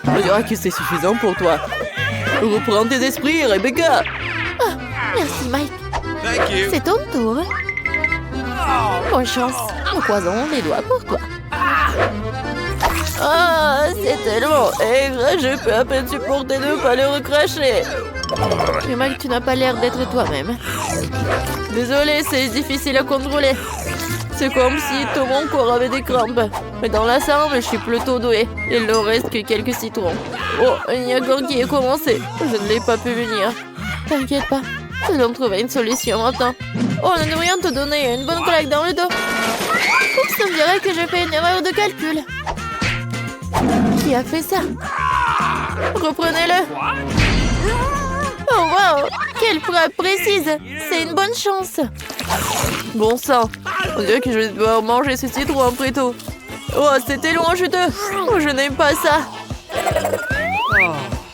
On dirait que c'est suffisant pour toi. Reprends tes esprits, Rebecca. Ah, merci, Mike. Thank you. C'est ton tour. Bonne chance. Nous croisons les doigts pour toi. Ah, c'est tellement aigre. Je peux à peine supporter de ne pas le recracher. Mais Mike, tu n'as pas l'air d'être toi-même. Désolé, c'est difficile à contrôler. C'est comme si tout mon corps avait des crampes. Mais dans l'ensemble, je suis plutôt douée. Il ne reste que quelques citrons. Oh, il y a encore qui est commencé. Je ne l'ai pas pu venir. T'inquiète pas. Nous allons trouver une solution maintenant. Oh, nous devrions te donner une bonne claque dans le dos. Oups, on dirait que j'ai fait une erreur de calcul. Qui a fait ça? Reprenez-le. Oh, wow! Quelle frappe précise! C'est une bonne chance! Bon sang! On dirait que je vais devoir manger ce citron après tout. Oh, c'était loin juteux! Oh, je n'aime pas ça!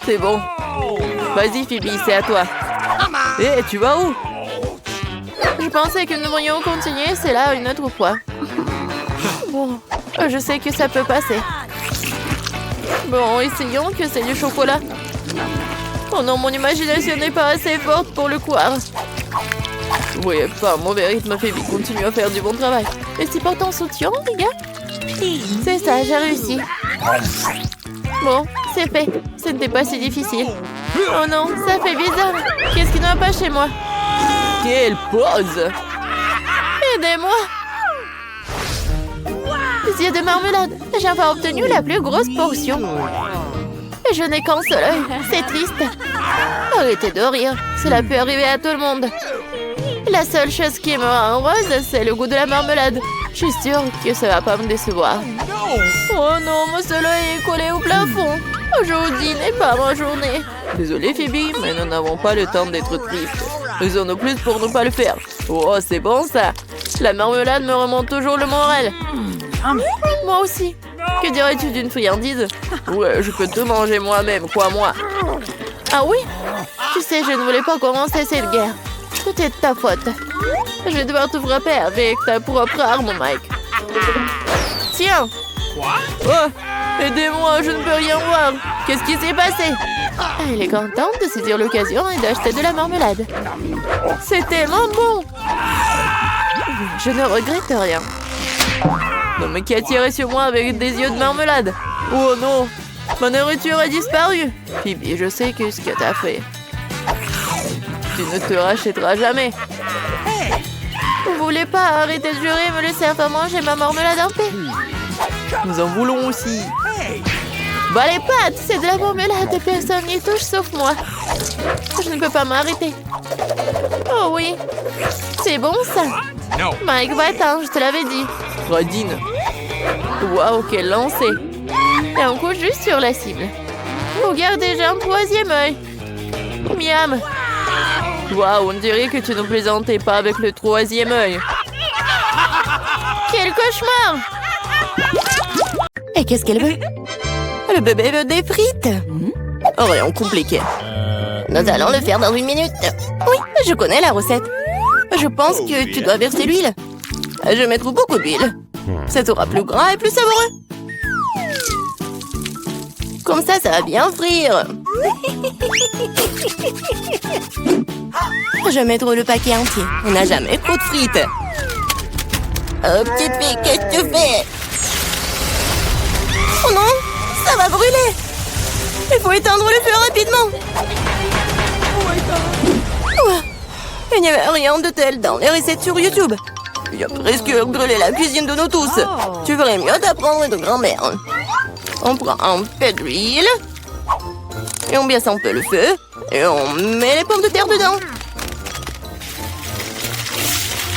C'est bon. Vas-y, Phoebe, c'est à toi. Hé, tu vas où? Je pensais que nous devrions continuer, c'est là une autre fois. Bon, je sais que ça peut passer. Bon, essayons que c'est du chocolat. Oh non, mon imagination n'est pas assez forte pour le croire. Oui, pas un mauvais rythme, Phoebe. Continue à faire du bon travail. Et si portant soutien, les gars? C'est ça, j'ai réussi. Bon, c'est fait. Ce n'était pas si difficile. Oh non, ça fait bizarre. Qu'est-ce qui ne va pas chez moi? Quelle pause! Aidez-moi! Des yeux de marmelade. J'ai enfin obtenu la plus grosse portion. Et je n'ai qu'un seul œil. C'est triste. Arrêtez de rire. Cela peut arriver à tout le monde. La seule chose qui me rend heureuse, c'est le goût de la marmelade. Je suis sûre que ça va pas me décevoir. Oh non, mon seul œil est collé au plafond. Aujourd'hui n'est pas ma journée. Désolée, Phoebe, mais nous n'avons pas le temps d'être tristes. Raison de plus pour ne pas le faire. Oh, c'est bon ça. La marmelade me remonte toujours le moral. Moi aussi. Que dirais-tu d'une friandise? Ouais, je peux tout manger moi-même, quoi, moi. Ah oui? Tu sais, je ne voulais pas commencer cette guerre. Tout est de ta faute. Je vais devoir te frapper avec ta propre arme, Mike. Tiens! Oh! Aidez-moi, je ne peux rien voir. Qu'est-ce qui s'est passé? Elle est contente de saisir l'occasion et d'acheter de la marmelade. C'est tellement bon! Je ne regrette rien. Non mais qui a tiré sur moi avec des yeux de marmelade? Oh non! Ma nourriture a disparu! Phoebe, je sais que ce que t'as fait. Tu ne te rachèteras jamais. Vous voulez pas arrêter de jurer et me laisser enfin manger ma marmelade en paix? Nous en voulons aussi. Bah les pâtes, c'est de la marmelade et personne n'y touche sauf moi. Je ne peux pas m'arrêter. Oh oui, c'est bon ça. Mike, va-t'en, je te l'avais dit. Radine. Waouh, quel lancer. Et un coup juste sur la cible. Regarde déjà un troisième œil. Miam. Waouh, on dirait que tu ne plaisantais pas avec le troisième œil. Quel cauchemar! Et qu'est-ce qu'elle veut? Le bébé veut des frites. Rien compliqué. Nous allons le faire dans 1 minute. Oui, je connais la recette. Je pense que tu dois verser l'huile. Je vais mettre beaucoup d'huile. Ça sera plus gras et plus savoureux. Comme ça va bien frire. Je vais mettre le paquet entier. On n'a jamais trop de frites. Oh, petite fille, qu'est-ce que tu fais? Oh non, ça va brûler. Il faut éteindre le feu rapidement. Oh, il n'y avait rien de tel dans les recettes sur YouTube. Il a presque brûlé la cuisine de nous tous. Tu ferais mieux d'apprendre de grand-mère. On prend un peu d'huile. Et on baisse un peu le feu. Et on met les pommes de terre dedans.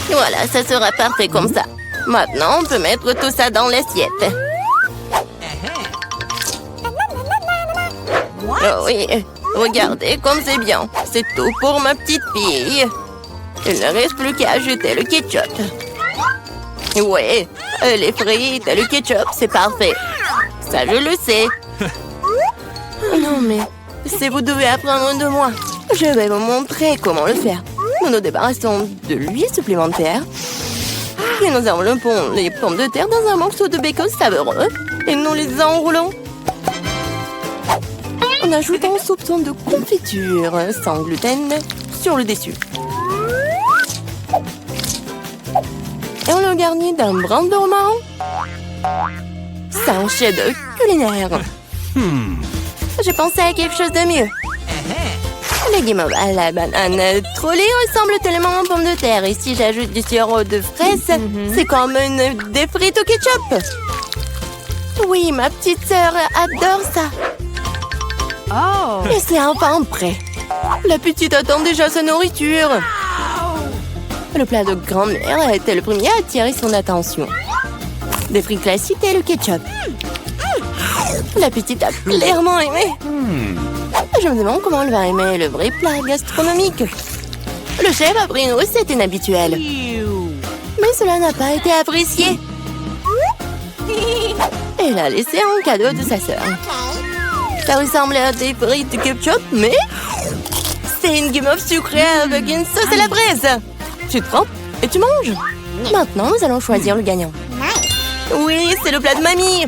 Voilà, ça sera parfait comme ça. Maintenant, on peut mettre tout ça dans l'assiette. Oh oui, regardez comme c'est bien. C'est tout pour ma petite fille. Il ne reste plus qu'à ajouter le ketchup. Ouais, les frites et le ketchup, c'est parfait. Ça, je le sais. Non, mais C'est vous devez apprendre de moi. Je vais vous montrer comment le faire. Nous nous débarrassons de l'huile supplémentaire. Puis nous enveloppons les pommes de terre dans un morceau de bacon savoureux. Et nous les enroulons. On ajoute un soupçon de confiture sans gluten sur le dessus. Et on le garnit d'un brin de romarin. C'est un chef-d'œuvre culinaire. J'ai pensé à quelque chose de mieux. Le guimauve à la banane trolley ressemble tellement aux pommes de terre. Et si j'ajoute du sirop de fraise, c'est comme des frites au ketchup. Oui, ma petite sœur adore ça. Oh! Et c'est enfin prêt. La petite attend déjà sa nourriture. Le plat de grand-mère était le premier à attirer son attention. Des frites classiques et le ketchup. La petite a clairement aimé. Je me demande comment elle va aimer le vrai plat gastronomique. Le chef a pris une recette inhabituelle. Mais cela n'a pas été apprécié. Elle a laissé un cadeau de sa sœur. Ça ressemble à des frites de ketchup, mais c'est une guimauve sucrée avec une sauce à la fraise. Tu te prends et tu manges. Maintenant, nous allons choisir le gagnant. Oui, c'est le plat de mamie.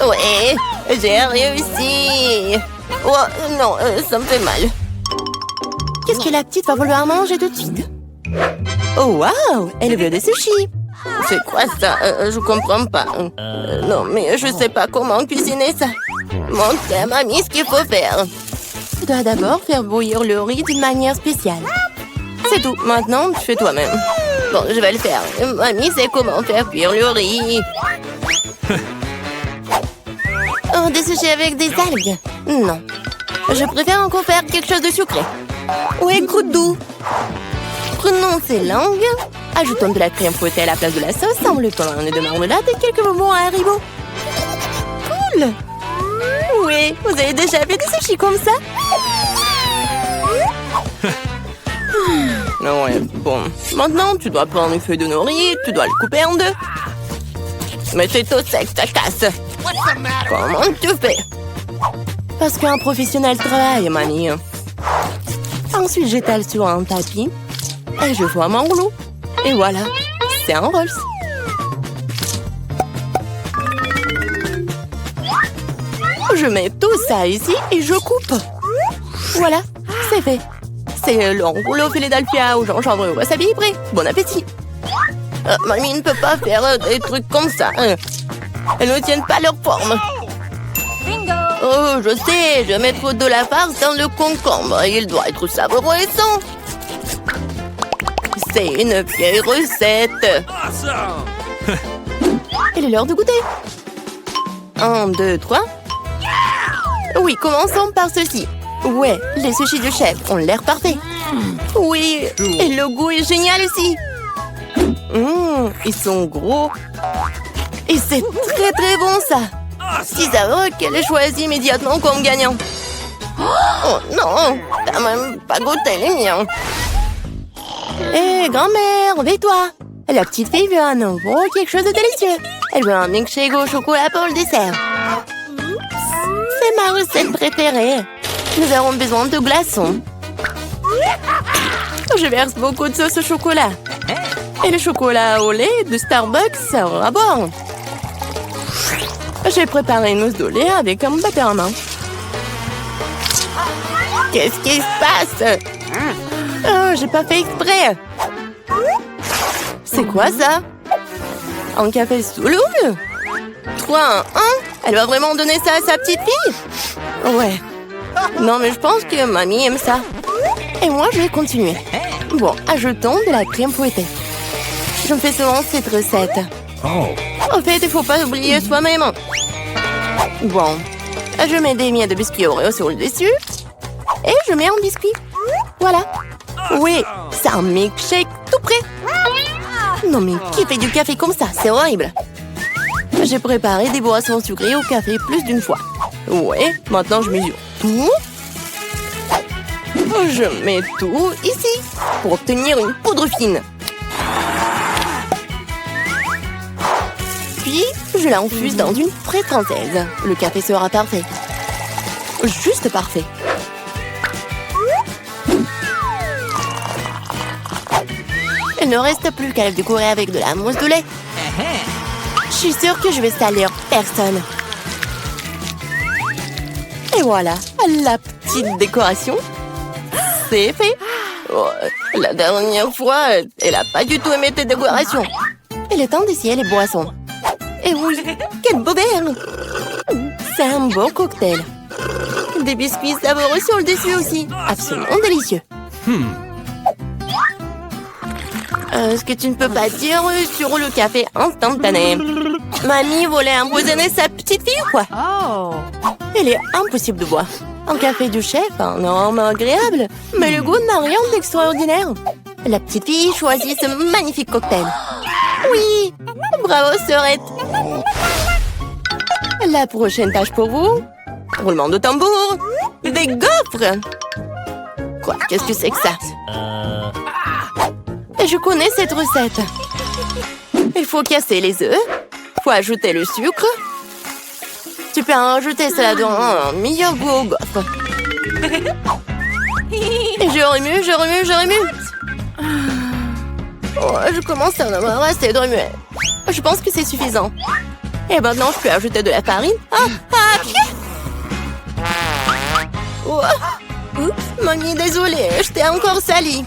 Ouais, j'ai réussi. Oh, non, ça me fait mal. Qu'est-ce que la petite va vouloir manger tout de suite? Oh, waouh, elle veut des sushis. C'est quoi ça? Je comprends pas. Non, mais je sais pas comment cuisiner ça. Montre à mamie ce qu'il faut faire. Tu dois d'abord faire bouillir le riz d'une manière spéciale. C'est tout. Maintenant, tu fais toi-même. Bon, je vais le faire. Mamie sait comment faire cuire le riz. Oh, des sushis avec des algues? Non. Je préfère encore faire quelque chose de sucré. Ouais, croûte doux. Prenons ces langues. Ajoutons de la crème fouettée à la place de la sauce, enveloppons un nez de marmelade et quelques bonbons à Haribo. Cool! Oui, vous avez déjà fait des sushis comme ça? Ouais, bon. Maintenant, tu dois prendre une feuille de nori, tu dois le couper en deux. Mais c'est tout sec, ça casse. Comment tu fais? Parce qu'un professionnel travaille, mamie. Ensuite, j'étale sur un tapis et je forme un rouleau. Et voilà, c'est un Rolls. Je mets tout ça ici et je coupe. Voilà, c'est fait. C'est le rouleau Philadelphia au gingembre et au wasabi prêt. Bon appétit. Mamie ne peut pas faire des trucs comme ça. Elles ne tiennent pas leur forme. Oh, je sais, je vais mettre de la farce dans le concombre. Il doit être savoureux et sain. C'est une vieille recette. Awesome! Il est l'heure de goûter. 1, 2, 3. Oui, commençons par ceci. Ouais, les sushis du chef ont l'air parfaits. Oui, et le goût est génial aussi. Ils sont gros. Et c'est très très bon ça. Si savoureux qu'elle ait choisi immédiatement comme gagnant. Oh non, t'as même pas goûté les miens. Hé, grand-mère, réveille-toi. La petite fille veut un nouveau quelque chose de délicieux. Elle veut un milkshake au chocolat pour le dessert. C'est ma recette préférée. Nous aurons besoin de glaçons. Je verse beaucoup de sauce au chocolat. Et le chocolat au lait de Starbucks sera bon. J'ai préparé une mousse de lait avec un batteur à main. Qu'est-ce qui se passe? Oh, j'ai pas fait exprès. C'est quoi ça? Un café sous l'eau? 3, 1. Elle va vraiment donner ça à sa petite fille? Ouais. Non, mais je pense que mamie aime ça. Et moi, je vais continuer. Bon, ajoutons de la crème fouettée. Je me fais souvent cette recette. En fait, il faut pas oublier soi-même. Bon, je mets des miettes de biscuits Oreo sur le dessus. Et je mets un biscuit. Voilà. Oui, c'est un milkshake tout prêt. Non, mais qui fait du café comme ça? C'est horrible. J'ai préparé des boissons sucrées au café plus d'une fois. Ouais, maintenant je mesure tout. Je mets tout ici pour obtenir une poudre fine. Puis, je l'infuse dans une fraise française. Le café sera parfait. Juste parfait. Il ne reste plus qu'à le décorer avec de la mousse de lait. Je suis sûre que je vais salir personne. Et voilà, la petite décoration. C'est fait. Oh, la dernière fois, elle n'a pas du tout aimé tes décorations. Il est temps d'essayer les boissons. Et oui, quel beau verre! C'est un beau cocktail. Des biscuits savoureux sur le dessus aussi. Absolument délicieux. Ce que tu ne peux pas dire sur le café instantané. Mamie voulait empoisonner sa petite fille ou quoi? Il est impossible de boire. Un café du chef, un arôme agréable, mais le goût n'a rien d'extraordinaire. La petite fille choisit ce magnifique cocktail. Oui, bravo sœurette. La prochaine tâche pour vous, roulement de tambour, des gaufres. Quoi, qu'est-ce que c'est que ça? Je connais cette recette. Il faut casser les œufs, faut ajouter le sucre. Tu peux en rajouter cela dans un meilleur goût aux gaufres. Et je remue. Oh, je commence à en avoir assez de remuer. Je pense que c'est suffisant. Et maintenant, je peux ajouter de la farine. Oh. Oups, mamie, désolée, je t'ai encore sali.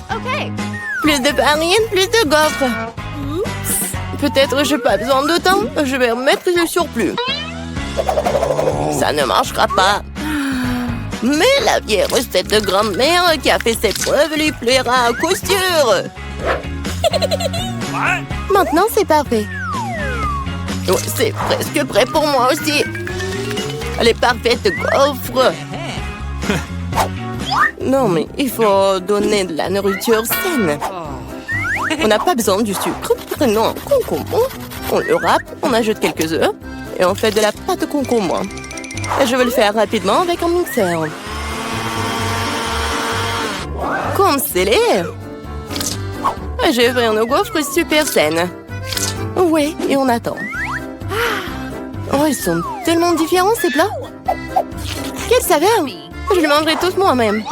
Plus de farine, plus de gaufres. Peut-être j'ai pas besoin de temps. Je vais remettre le surplus. Ça ne marchera pas. Mais la vieille recette de grand-mère qui a fait ses preuves lui plaira à coup sûr. Maintenant, c'est parfait. Oh, c'est presque prêt pour moi aussi. Les parfaites gaufres. Non, mais il faut donner de la nourriture saine. On n'a pas besoin du sucre. Prenons un concombre. On le râpe, on ajoute quelques œufs et on fait de la pâte concombre. Et je vais le faire rapidement avec un mixeur. Comme scellé. Je vais faire nos gaufres super saines. Oui, et on attend. Oh, ils sont tellement différents ces plats. Quelle saveur! Je les mangerai tous moi-même.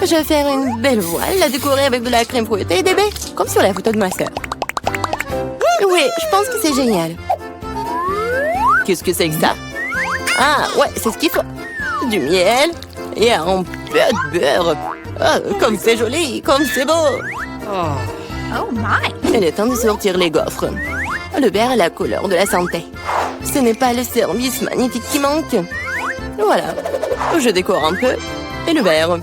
Je vais faire une belle voile, la décorer avec de la crème fouettée et des baies, comme sur la photo de ma sœur. Oui, je pense que c'est génial. Qu'est-ce que c'est que ça? Ah, ouais, c'est ce qu'il faut. Du miel et un peu de beurre. Oh, comme c'est joli, comme c'est beau. Oh my! Il est temps de sortir les gaufres. Le vert est la couleur de la santé. Ce n'est pas le service magnifique qui manque. Voilà. Je décore un peu. Et le vert.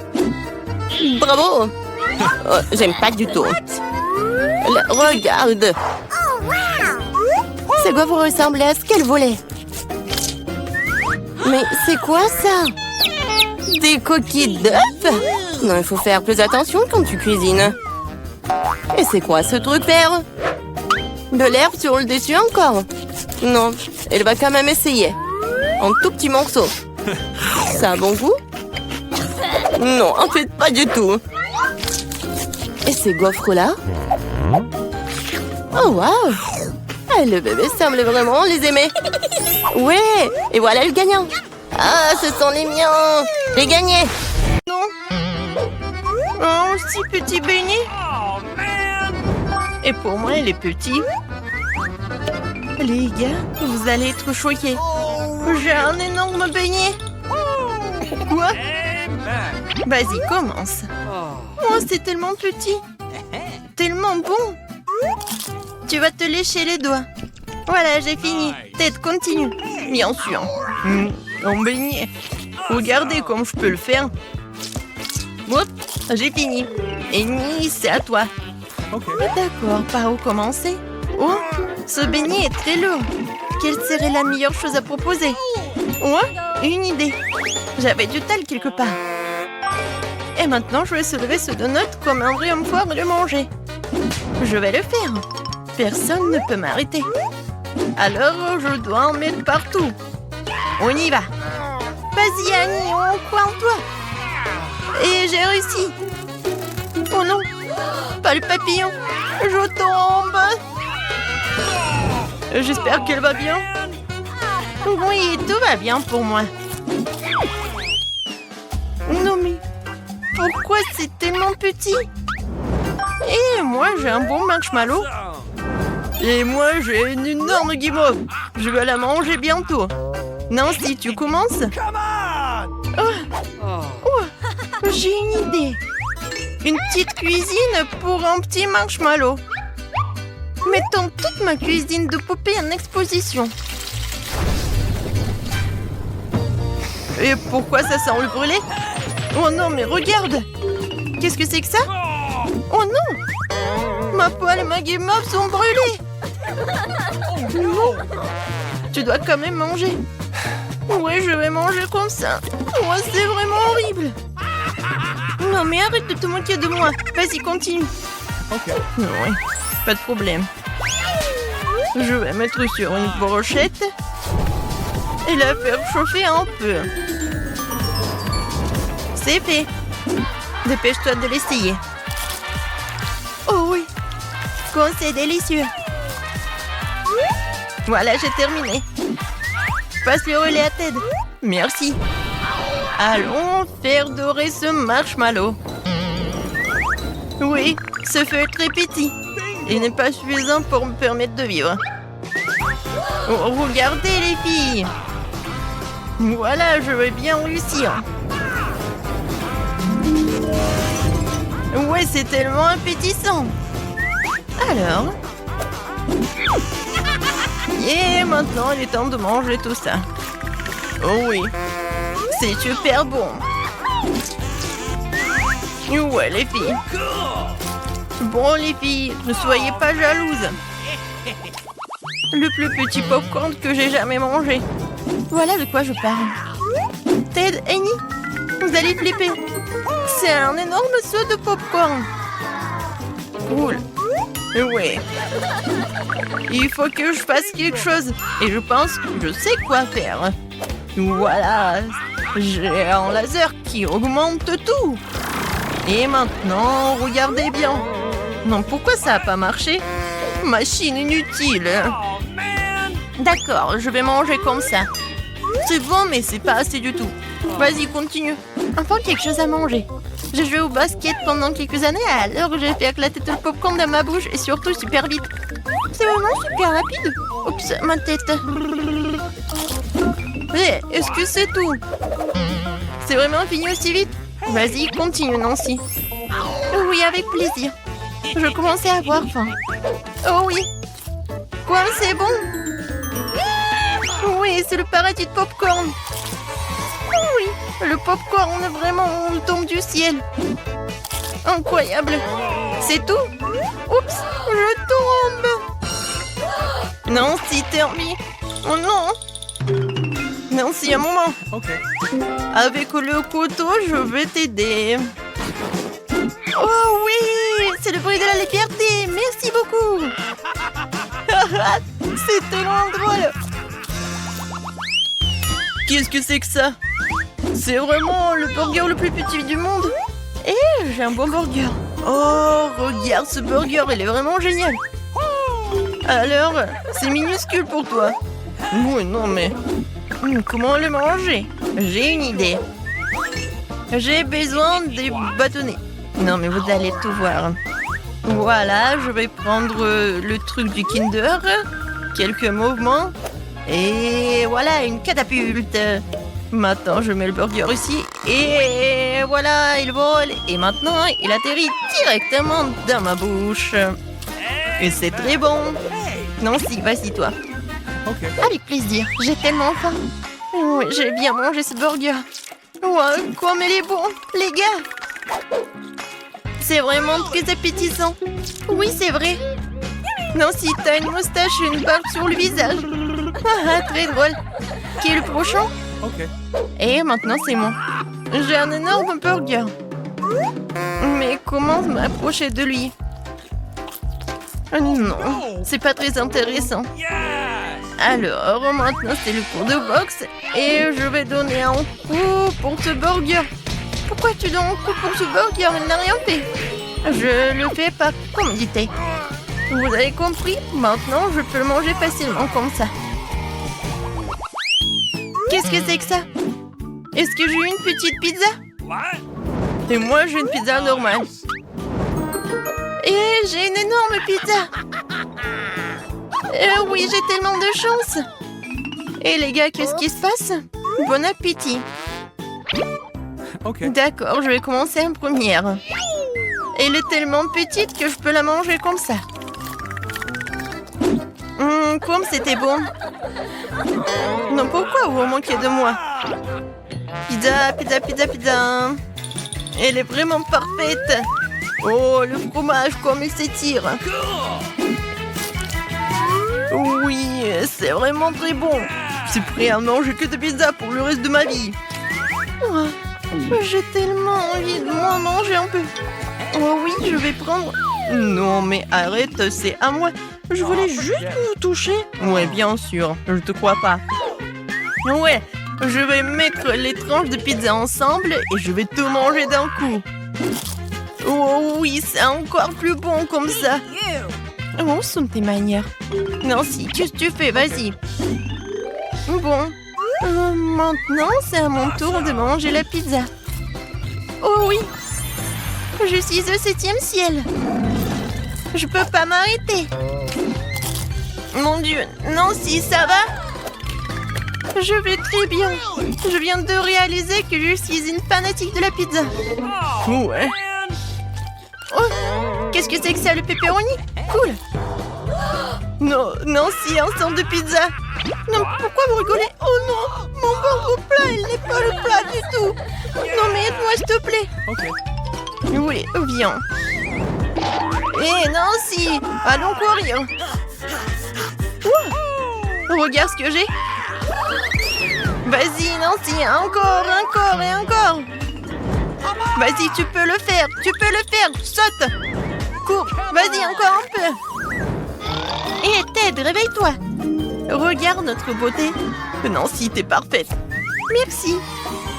Bravo! Oh, j'aime pas du tout. Regarde! Ces gaufres ressemblaient à ce qu'elle voulait. Mais c'est quoi ça? Des coquilles d'œufs? Non, il faut faire plus attention quand tu cuisines. Et c'est quoi ce truc vert? De l'herbe sur le dessus encore? Non, elle va quand même essayer. Un tout petit morceau. Ça a un bon goût? Non, en fait, pas du tout. Et ces gaufres-là? Oh, waouh! Ah, le bébé semble vraiment les aimer. Ouais, et voilà le gagnant. Ah, ce sont les miens. J'ai gagné. Non. Oh, si petit beignet. Et pour moi, il est petit. Les gars, vous allez être choqués. J'ai un énorme beignet. Quoi? Vas-y, commence. Oh, c'est tellement petit. Tellement bon. Tu vas te lécher les doigts. Voilà, j'ai fini. Tête, continue. Bien sûr. Un beignet. Regardez comme je peux le faire. Hop, j'ai fini. Et Ni, c'est à toi. D'accord, par où commencer? Oh, ce beignet est très lourd. Quelle serait la meilleure chose à proposer? Oh, une idée. J'avais du tal quelque part. Et maintenant, je vais soulever ce donut comme un vrai homme fort et le manger. Je vais le faire. Personne ne peut m'arrêter. Alors, je dois en mettre partout. On y va. Vas-y, Annie, on croit en toi. Et j'ai réussi. Oh non, pas le papillon. Je tombe. J'espère qu'elle va bien. Oui, tout va bien pour moi. Non mais, pourquoi c'est tellement petit? Et moi, j'ai un bon marshmallow. Et moi, j'ai une énorme guimauve. Je vais la manger bientôt. Nancy, tu commences? Come on! Oh, j'ai une idée. Une petite cuisine pour un petit marshmallow. Mettons toute ma cuisine de poupée en exposition. Et pourquoi ça sent le brûlé? Oh non, mais regarde! Qu'est-ce que c'est que ça? Oh non! Ma poêle et ma guimauve sont brûlées! Non! Tu dois quand même manger. Ouais, je vais manger comme ça. Oh, c'est vraiment horrible. Non, mais arrête de te moquer de moi. Vas-y, continue. Ok. Ouais, pas de problème. Je vais mettre sur une brochette et la faire chauffer un peu. C'est fait. Dépêche-toi de l'essayer. Oh oui, quand c'est délicieux. Voilà, j'ai terminé. Passe le relais à Ted. Merci. Allons faire dorer ce marshmallow. Oui, ce feu est très petit. Il n'est pas suffisant pour me permettre de vivre. Oh, regardez les filles. Voilà, je vais bien réussir. Ouais, c'est tellement appétissant. Alors. Et maintenant, il est temps de manger tout ça. Oh oui, c'est super bon. Ouais, les filles. Bon, les filles, ne soyez pas jalouses. Le plus petit popcorn que j'ai jamais mangé. Voilà de quoi je parle. Ted, Annie, vous allez flipper. C'est un énorme seau de popcorn. Cool. Ouais. Il faut que je fasse quelque chose. Et je pense que je sais quoi faire. Voilà. J'ai un laser qui augmente tout. Et maintenant, regardez bien. Non, pourquoi ça n'a pas marché? Machine inutile. Oh, man! D'accord, je vais manger comme ça. C'est bon, mais c'est pas assez du tout. Vas-y, continue. Enfin, quelque chose à manger. J'ai joué au basket pendant quelques années, alors j'ai fait éclater tout le popcorn dans ma bouche et surtout super vite. C'est vraiment super rapide. Oups, ma tête. Hé, est-ce que c'est tout? C'est vraiment fini aussi vite? Vas-y, continue, Nancy. Oui, avec plaisir. Je commençais à avoir faim. Oh oui. Quoi, c'est bon? Oui, c'est le paradis de popcorn. Oui, le popcorn vraiment tombe du ciel. Incroyable. C'est tout? Oups, je tombe. Nancy, Termi. Oh non. Nancy, un moment. Ok. Avec le couteau, je vais t'aider. Oh oui, c'est le bruit de la liberté. Merci beaucoup. C'est tellement drôle. Qu'est-ce que c'est que ça? C'est vraiment le burger le plus petit du monde. Et j'ai un bon burger. Oh, regarde ce burger, il est vraiment génial. Alors, c'est minuscule pour toi. Oui, non mais... comment le manger? J'ai une idée. J'ai besoin des bâtonnets. Non mais vous allez tout voir. Voilà, je vais prendre le truc du Kinder. Quelques mouvements. Et voilà, une catapulte. Maintenant, je mets le burger ici. Et voilà, il vole. Et maintenant, il atterrit directement dans ma bouche. Et c'est très bon. Nancy, vas-y toi. Ok. Avec plaisir, j'ai tellement faim. Oui, j'ai bien mangé ce burger. Ouais, comme il est bon, les gars. C'est vraiment très appétissant. Oui, c'est vrai. Nancy, t'as une moustache et une barbe sur le visage. Ah, très drôle. Qui est le prochain? Ok. Et maintenant, c'est moi. J'ai un énorme burger. Mais comment m'approcher de lui? Non, c'est pas très intéressant. Yes! Alors, maintenant, c'est le cours de boxe. Et je vais donner un coup pour ce burger. Pourquoi tu donnes un coup pour ce burger? Il n'a rien fait. Je le fais par commodité. Vous avez compris? Maintenant, je peux le manger facilement comme ça. Qu'est-ce que c'est que ça? Est-ce que j'ai une petite pizza? What? Et moi, j'ai une pizza normale. Et j'ai une énorme pizza. Oui, j'ai tellement de chance. Et les gars, qu'est-ce qui se passe? Bon appétit. Okay. D'accord, je vais commencer en première. Elle est tellement petite que je peux la manger comme ça. Comme c'était bon. Non, pourquoi vous manquez de moi? Pizza, pizza, pizza, pizza. Elle est vraiment parfaite. Oh, le fromage, comme il s'étire. Oui, c'est vraiment très bon. Je suis prêt à manger que de pizza pour le reste de ma vie. Oh, j'ai tellement envie de m'en manger un peu. Oh oui, je vais prendre... Non, mais arrête, c'est à moi. Je voulais juste vous toucher. Ouais, bien sûr, je te crois pas. Ouais, je vais mettre les tranches de pizza ensemble et je vais tout manger d'un coup. Oh oui, c'est encore plus bon comme ça. Où sont tes manières? Nancy, qu'est-ce que tu fais? Vas-y. Bon, maintenant c'est à mon tour de manger la pizza. Oh oui, je suis au 7e ciel. Je peux pas m'arrêter. Mon Dieu, Nancy, ça va? Je vais très bien. Je viens de réaliser que je suis une fanatique de la pizza. Ouais. Oh, qu'est-ce que c'est que ça, le pepperoni? Cool. Non, Nancy, un sang de pizza. Non, pourquoi vous rigolez? Oh non, mon pauvre plat, il n'est pas le plat du tout. Non, mais aide-moi, s'il te plaît. Okay. Oui, viens. Hé, Nancy, allons courir. Ouh, regarde ce que j'ai. Vas-y, Nancy, encore, encore et encore. Vas-y, tu peux le faire, saute. Cours, vas-y, encore un peu. Hé, Ted, réveille-toi. Regarde notre beauté. Nancy, t'es parfaite. Merci.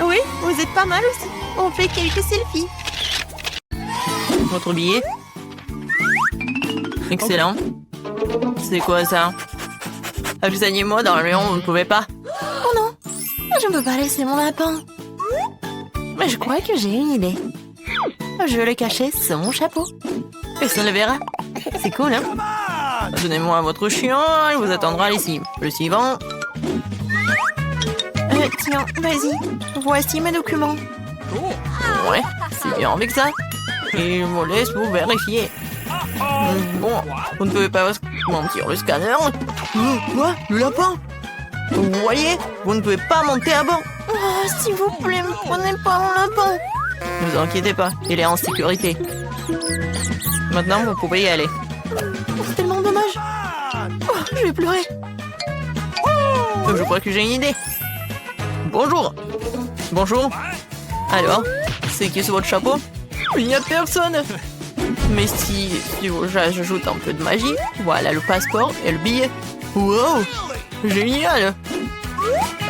Oui, vous êtes pas mal aussi. On fait quelques selfies. Votre billet. Excellent. C'est quoi ça? Accompagnez-moi dans le rayon, vous ne pouvez pas. Oh non, je ne peux pas laisser mon lapin. Mais je crois que j'ai une idée. Je vais le cacher sous mon chapeau. Personne ne le verra. C'est cool, hein? Donnez-moi votre chien, il vous attendra ici. Le suivant. Tiens, vas-y. Voici mes documents. Ouais, c'est bien avec ça. Et je vous laisse vous vérifier. Bon, vous ne pouvez pas mentir le scanner. Quoi? Le lapin? Vous voyez? Vous ne pouvez pas monter à bord. Oh, s'il vous plaît, ne prenez pas mon lapin. Ne vous inquiétez pas, il est en sécurité. Maintenant, vous pouvez y aller. C'est tellement dommage. Oh, je vais pleurer. Je crois que j'ai une idée. Bonjour. Bonjour. Alors, c'est qui sur votre chapeau? Il n'y a personne. Mais si j'ajoute un peu de magie, voilà le passeport et le billet. Wow, génial.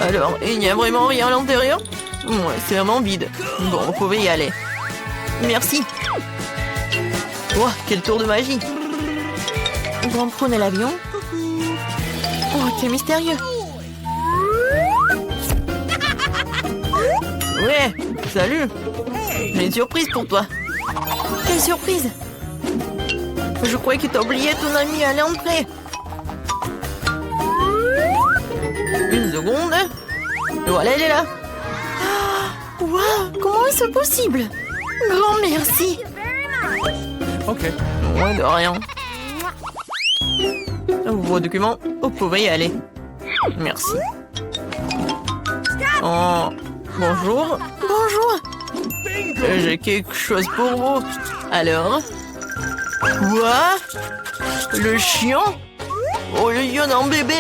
Alors, il n'y a vraiment rien à l'intérieur? Ouais, c'est vraiment vide. Bon, vous pouvez y aller. Merci. Oh, quel tour de magie. Bon, prenez l'avion. Oh, quel mystérieux. Ouais, salut. J'ai une surprise pour toi. Quelle surprise? Je croyais que t'as oublié ton ami à l'entrée. Une seconde. Et voilà, elle est là. Waouh, comment est-ce possible? Grand merci. Ok. Ouais, de rien. Vos documents, vous pouvez y aller. Merci. Oh, bonjour. Bonjour. J'ai quelque chose pour vous. Alors? Quoi? Le chien? Oh, il y en a un bébé?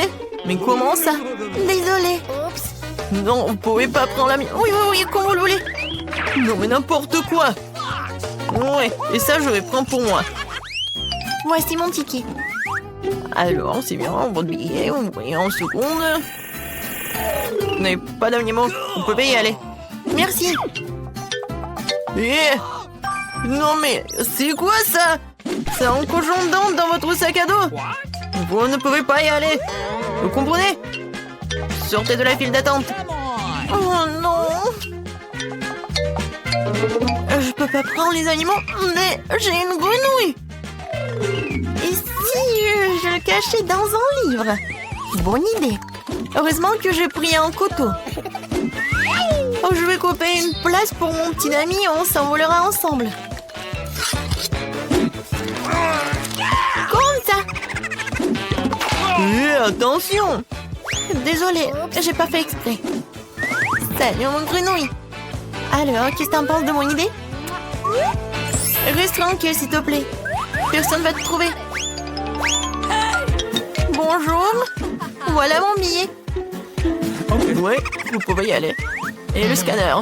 Mais comment ça? Désolée. Non, vous pouvez pas prendre la mienne. Oui, oui, oui, comme vous le voulez. Non, mais n'importe quoi. Ouais, et ça, je vais prendre pour moi. Voici mon ticket. Alors, c'est bien, votre billet, vous voyez en seconde. Vous n'avez pas d'animaux, vous pouvez y aller. Merci. Non mais, c'est quoi ça? C'est un cochon d'Inde dans votre sac à dos. Vous ne pouvez pas y aller. Vous comprenez? Sortez de la file d'attente. Oh non. Je peux pas prendre les animaux, mais j'ai une grenouille. Et si je le cachais dans un livre? Bonne idée. Heureusement que j'ai pris un couteau. Oh, je vais couper une place pour mon petit ami. On s'envolera ensemble. Comme ça. Attention! Désolée, j'ai pas fait exprès. Salut mon grenouille. Alors, qu'est-ce que t'en penses de mon idée? Reste tranquille, s'il te plaît. Personne va te trouver. Bonjour. Voilà mon billet. Ouais, vous pouvez y aller. Et le scanner.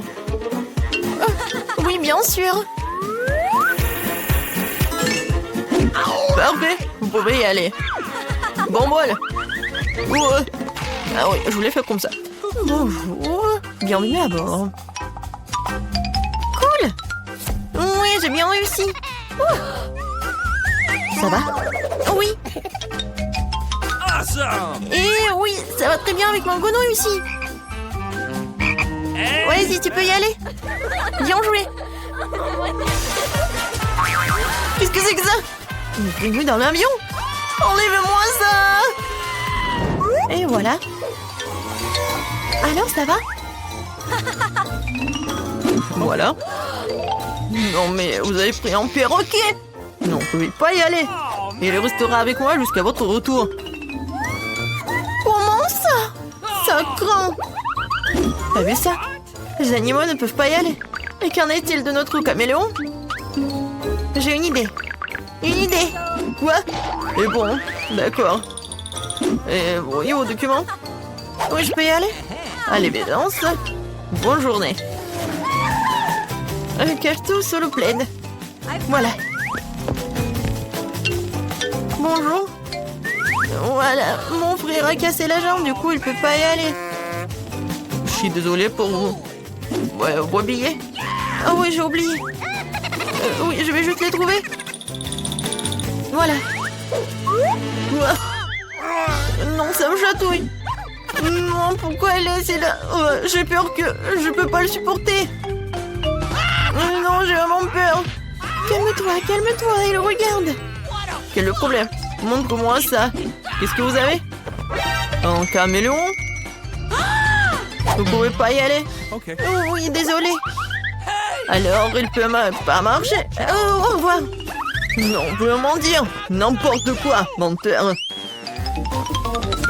Oui, bien sûr. Parfait, vous pouvez y aller. Bon bol. Ouais. Ah oui, je vous l'ai fait comme ça. Bonjour. Bienvenue à bord. Cool. Oui, j'ai bien réussi. Ça va? Oui. Et oui, ça va très bien avec mon grenouille aussi. Vas-y, tu peux y aller. Bien joué. Qu'est-ce que c'est que ça? Une grenouille dans l'avion? Enlève-moi ça. Et voilà. Alors, ça va? Voilà. Non mais vous avez pris un perroquet. Non, vous pouvez pas y aller. Il restera avec moi jusqu'à votre retour. Comment ça? Ça craint. T'as vu ça? Les animaux ne peuvent pas y aller. Et qu'en est-il de notre caméléon? J'ai une idée. Une idée. Quoi? Et bon, d'accord. Et voyez vos documents? Oui, je peux y aller? À l'évidence. Bonne journée. Cache tout sous le plaid. Voilà. Bonjour. Voilà, mon frère a cassé la jambe, du coup il peut pas y aller. Je suis désolée pour vous. Ouais, vos billets? Ah oui, j'ai oublié. Oui, je vais juste les trouver. Voilà. Non, ça me chatouille. Non, pourquoi elle est assise là? J'ai peur que je peux pas le supporter. Non, j'ai vraiment peur. Calme-toi, calme-toi, il regarde. Quel est le problème? Montre-moi ça. Qu'est-ce que vous avez? Un caméléon? Vous pouvez pas y aller? Okay. Oh, oui, désolé. Alors, il peut pas marcher. Au revoir. Non, vraiment dire. N'importe quoi, menteur.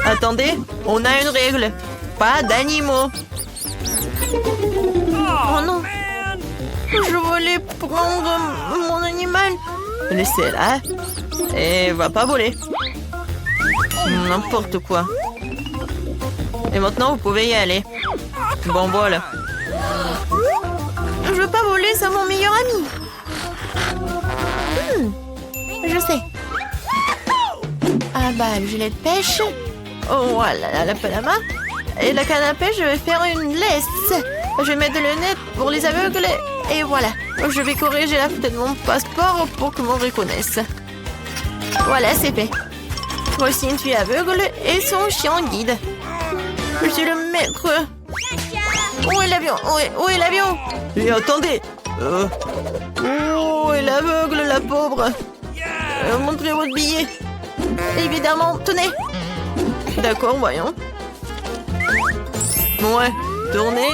Attendez, on a une règle. Pas d'animaux. Oh non. Je voulais prendre mon animal. Laissez-la. Et va pas voler. N'importe quoi. Et maintenant, vous pouvez y aller. Bon, voilà. Je veux pas voler, c'est mon meilleur ami. Je sais. Ah bah, le gilet de pêche. Oh, voilà, la palama. Et la canne à pêche, je vais faire une laisse. Je vais mettre le net pour les aveugles. Et voilà. Je vais corriger la photo de mon passeport pour que m'on reconnaisse. Voilà, c'est fait. Voici une fille aveugle et son chien guide. Je suis le maître. Où est l'avion? Où est l'avion? Et attendez. Où est l'aveugle, la pauvre? Montrez votre billet. Évidemment, tenez. D'accord, voyons. Ouais, tournez.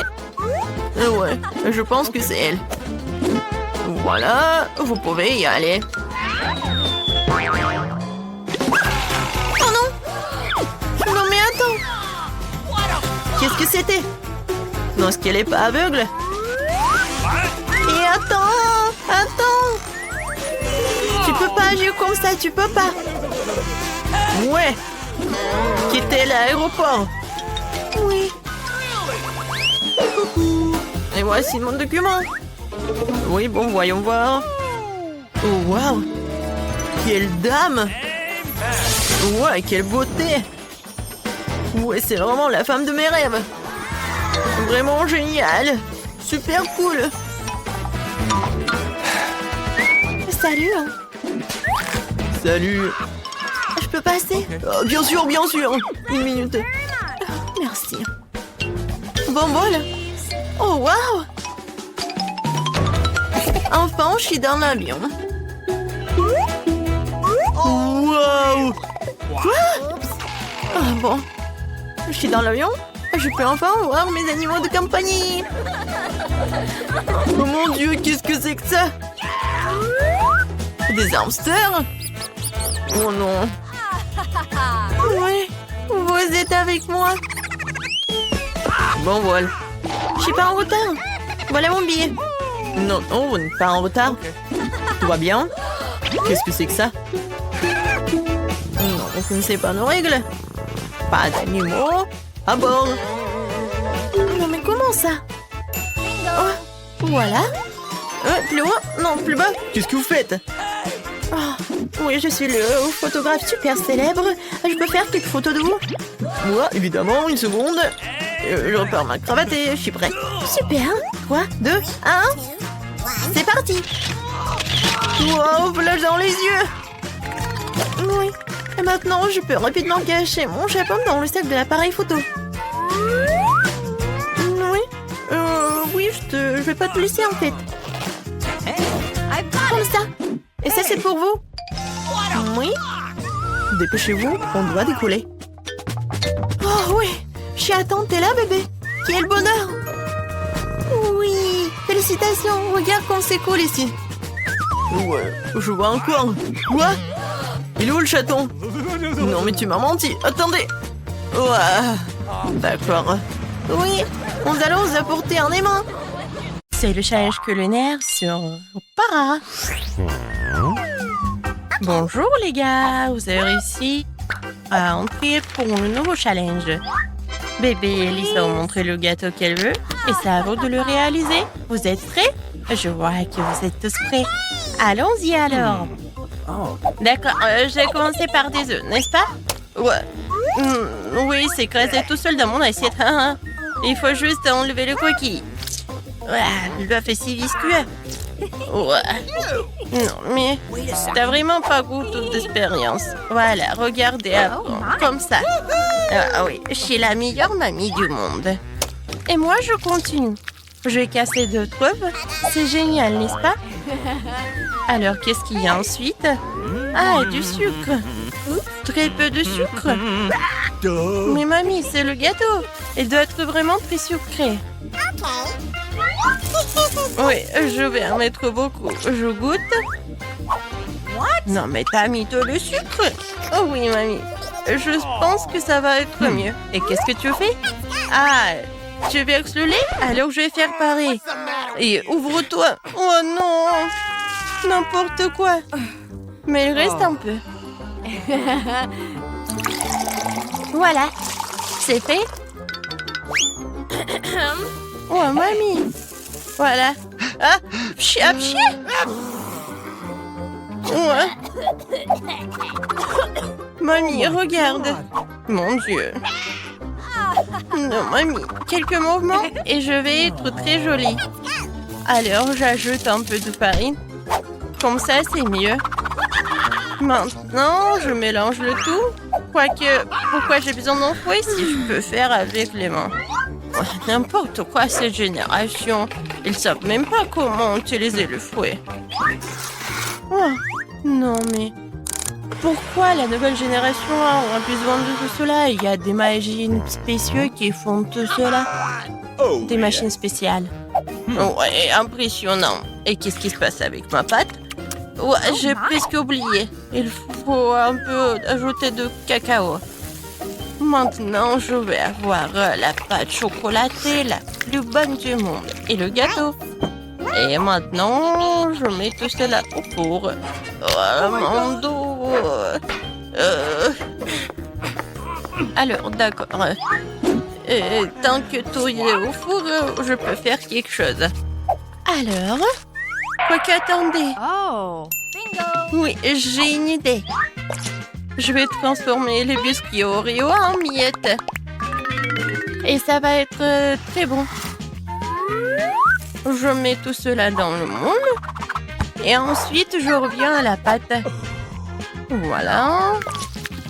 Ouais, je pense que c'est elle. Voilà, vous pouvez y aller. Oh non! Non mais attends! Qu'est-ce que c'était? Non, est-ce qu'elle est pas aveugle? Et attends! Tu peux pas agir comme ça, tu peux pas! Ouais! Quittez l'aéroport! Oui. Et voici mon document. Oui, bon, voyons voir. Oh, waouh! Quelle dame! Ouais, quelle beauté! Ouais, c'est vraiment la femme de mes rêves! Vraiment génial! Super cool! Salut! Salut! Je peux passer? Bien sûr, bien sûr! Une minute! Merci. Bon bol! Oh, waouh! Enfin, je suis dans l'avion. Waouh! Ah bon. Je suis dans l'avion. Je peux enfin voir mes animaux de compagnie. Oh mon Dieu, qu'est-ce que c'est que ça? Des hamsters? Oh non. Oui, vous êtes avec moi. Bon voilà. Je suis pas en retard. Voilà mon billet. Non, non, vous n'êtes pas en retard. Tout va bien? Qu'est-ce que c'est que ça? Non, vous ne connaissez pas nos règles. Pas d'animaux à bord. Non mais comment ça? Oh, voilà. Plus loin? Non, plus bas. Qu'est-ce que vous faites? Oh, oui, je suis le photographe super célèbre. Je peux faire quelques photos de vous? Moi, évidemment, une seconde. Je repars ma cravate et je suis prêt. Super. 3, 2, 1. C'est parti. Wow, flash dans les yeux. Oui. Et maintenant, je peux rapidement cacher mon chapeau dans le sac de l'appareil photo. Oui. Oui, je vais pas te laisser en fait. Comme ça. Et ça, c'est pour vous. Oui. Dépêchez-vous, on doit décoller. Oh oui. Je suis à attendre, t'es là, bébé. Quel bonheur. Oui. Félicitations. Regarde comme c'est cool ici. Ouais, je vois encore. Quoi? Il est où le chaton? Non mais tu m'as menti. Attendez. Ouais. D'accord. Oui. Nous allons vous apporter un aimant. C'est le challenge culinaire sur Para. Bonjour les gars, vous avez réussi à entrer pour le nouveau challenge. Bébé et Lisa ont montré le gâteau qu'elle veut et c'est à vous de le réaliser. Vous êtes prêts? Je vois que vous êtes tous prêts. Allons-y alors. D'accord, je vais commencer par des œufs, n'est-ce pas? Ouais. Oui, c'est écrasé tout seul dans mon assiette. Il faut juste enlever le coquille. L'œuf est si visqueux. Ouais. Non, mais t'as vraiment pas goût d'expérience. Voilà, regardez avant, comme ça. Ah oui, je suis la meilleure mamie du monde. Et moi, je continue. Je vais casser 2 œufs. C'est génial, n'est-ce pas? Alors, qu'est-ce qu'il y a ensuite? Ah, du sucre. Très peu de sucre. Mais mamie, c'est le gâteau. Il doit être vraiment très sucré. Oui, je vais en mettre beaucoup. Je goûte. Non, mais t'as mis tout le sucre. Oh oui, mamie. Je pense que ça va être mieux. Et qu'est-ce que tu fais? Ah, tu verses le lait? Alors je vais faire pareil. Et ouvre-toi. Oh non! N'importe quoi. Mais il reste un peu. Voilà. C'est fait. Oh, mamie. Voilà. Ah, pchi, ah, pchi. Ouais. Mamie, regarde. Mon Dieu. Non, mamie. Quelques mouvements et je vais être très jolie. Alors, j'ajoute un peu de farine. Comme ça, c'est mieux. Maintenant, je mélange le tout. Quoique, pourquoi j'ai besoin d'un fouet si je peux faire avec les mains? N'importe quoi, cette génération. Ils savent même pas comment utiliser le fouet. Oh, non, mais... Pourquoi la nouvelle génération a besoin de tout cela? Il y a des machines spéciales qui font tout cela. Des machines spéciales. Ouais, impressionnant. Et qu'est-ce qui se passe avec ma pâte? Ouais, j'ai presque oublié. Il faut un peu ajouter de cacao. Maintenant, je vais avoir la pâte chocolatée la plus bonne du monde. Et le gâteau. Et maintenant, je mets tout cela au four. Oh, mon dos. Alors, d'accord. Tant que tout est au four, je peux faire quelque chose. Alors, quoi qu'attendez. Oh, bingo. Oui, j'ai une idée. Je vais transformer les biscuits Oreo en miettes. Et ça va être très bon. Je mets tout cela dans le moule. Et ensuite, je reviens à la pâte. Voilà.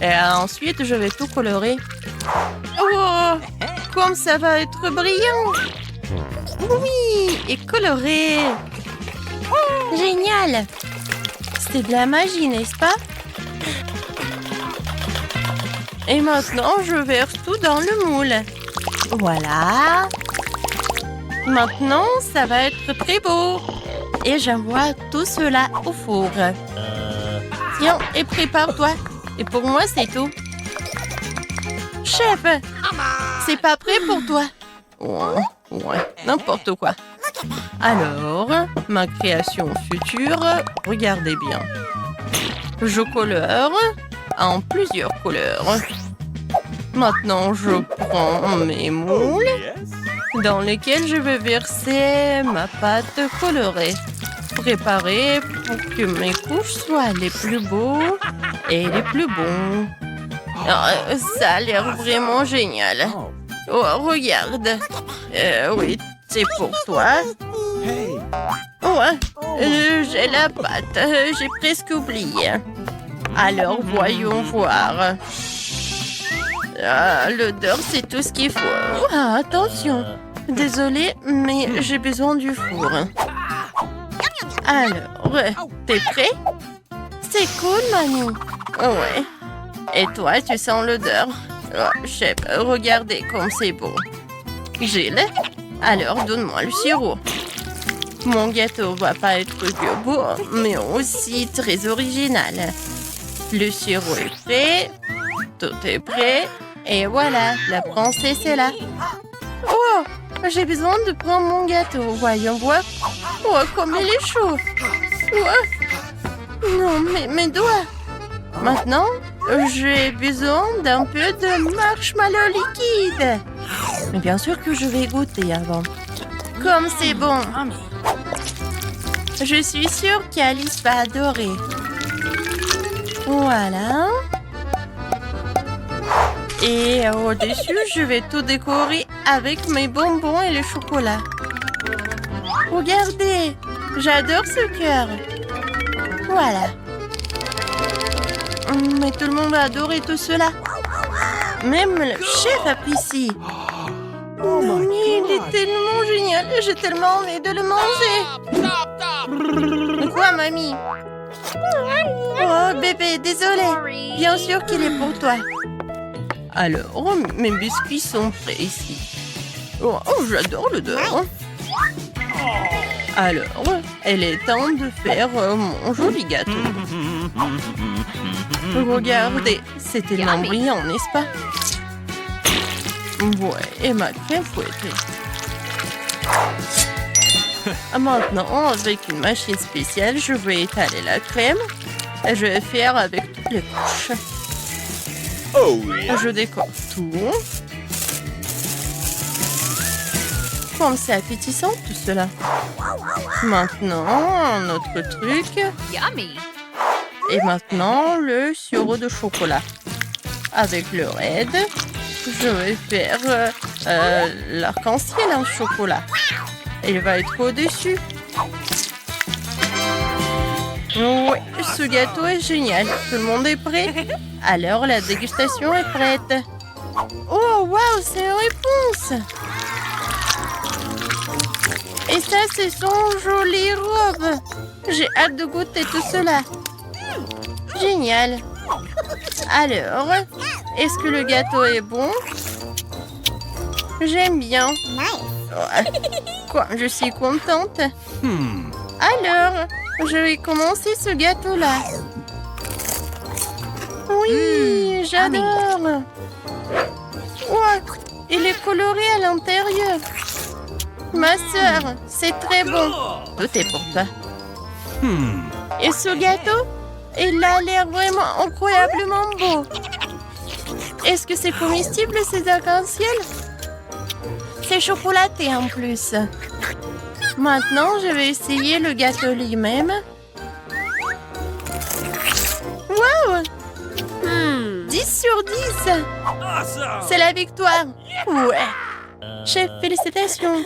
Et ensuite, je vais tout colorer. Oh, comme ça va être brillant. Oui, et coloré. Génial. C'est de la magie, n'est-ce pas? Et maintenant, je verse tout dans le moule. Voilà. Maintenant, ça va être très beau. Et j'envoie tout cela au four. Tiens, et prépare-toi. Et pour moi, c'est tout. Chef, c'est pas prêt pour toi. Ouais, n'importe quoi. Alors, ma création future, regardez bien. Je colore en plusieurs couleurs. Maintenant, je prends mes moules dans lesquels je vais verser ma pâte colorée. Préparée pour que mes couches soient les plus beaux et les plus bons. Oh, ça a l'air vraiment génial. Oh, regarde. Oui, c'est pour toi. Ouais, j'ai la pâte. J'ai presque oublié. Alors, voyons voir. L'odeur, c'est tout ce qu'il faut. Ah, attention. Désolée, mais j'ai besoin du four. Alors, t'es prêt? C'est cool, Manu. Ouais. Et toi, tu sens l'odeur? Oh, chef, regardez comme c'est beau. Gilles, alors donne-moi le sirop. Mon gâteau va pas être que beau, mais aussi très original. Le sirop est prêt, tout est prêt, et voilà, la princesse est là. Oh, j'ai besoin de prendre mon gâteau, voyons voir. Oh, comme il est chaud. Oh. Non, mes doigts. Maintenant, j'ai besoin d'un peu de marshmallow liquide. Mais bien sûr que je vais goûter avant. Comme c'est bon. Je suis sûre qu'Alice va adorer. Voilà. Et au-dessus, je vais tout décorer avec mes bonbons et le chocolat. Regardez, j'adore ce cœur. Voilà. Mais tout le monde va adorer tout cela. Même le chef apprécie. Non, mais il est tellement génial. J'ai tellement envie de le manger. Quoi, mamie? Oh, bébé, désolé. Bien sûr qu'il est pour toi. Alors, mes biscuits sont prêts ici. Oh, j'adore l'odeur. Alors, il est temps de faire mon joli gâteau. Regardez, c'est tellement brillant, n'est-ce pas? Ouais, et ma crème fouettée. Maintenant, avec une machine spéciale, je vais étaler la crème. Et je vais faire avec toutes les couches. Je décore tout. Comme c'est appétissant tout cela. Maintenant, un autre truc. Et maintenant, le sirop de chocolat. Avec le raid, je vais faire l'arc-en-ciel en chocolat. Il va être au-dessus. Oui, ce gâteau est génial. Tout le monde est prêt? Alors, la dégustation est prête. Oh, waouh, c'est une réponse! Et ça, c'est son jolie robe. J'ai hâte de goûter tout cela. Génial. Alors, est-ce que le gâteau est bon? J'aime bien. Quoi, je suis contente. Alors, je vais commencer ce gâteau-là. Oui, j'adore. Ouais, il est coloré à l'intérieur. Ma sœur, c'est très bon. Tout est pour toi. Et ce gâteau, il a l'air vraiment incroyablement beau. Est-ce que c'est comestible, ces arcs-en-ciel? C'est chocolaté en plus. Maintenant, je vais essayer le gâteau lui-même. Wow! 10 sur 10. C'est la victoire. Ouais. Chef, félicitations.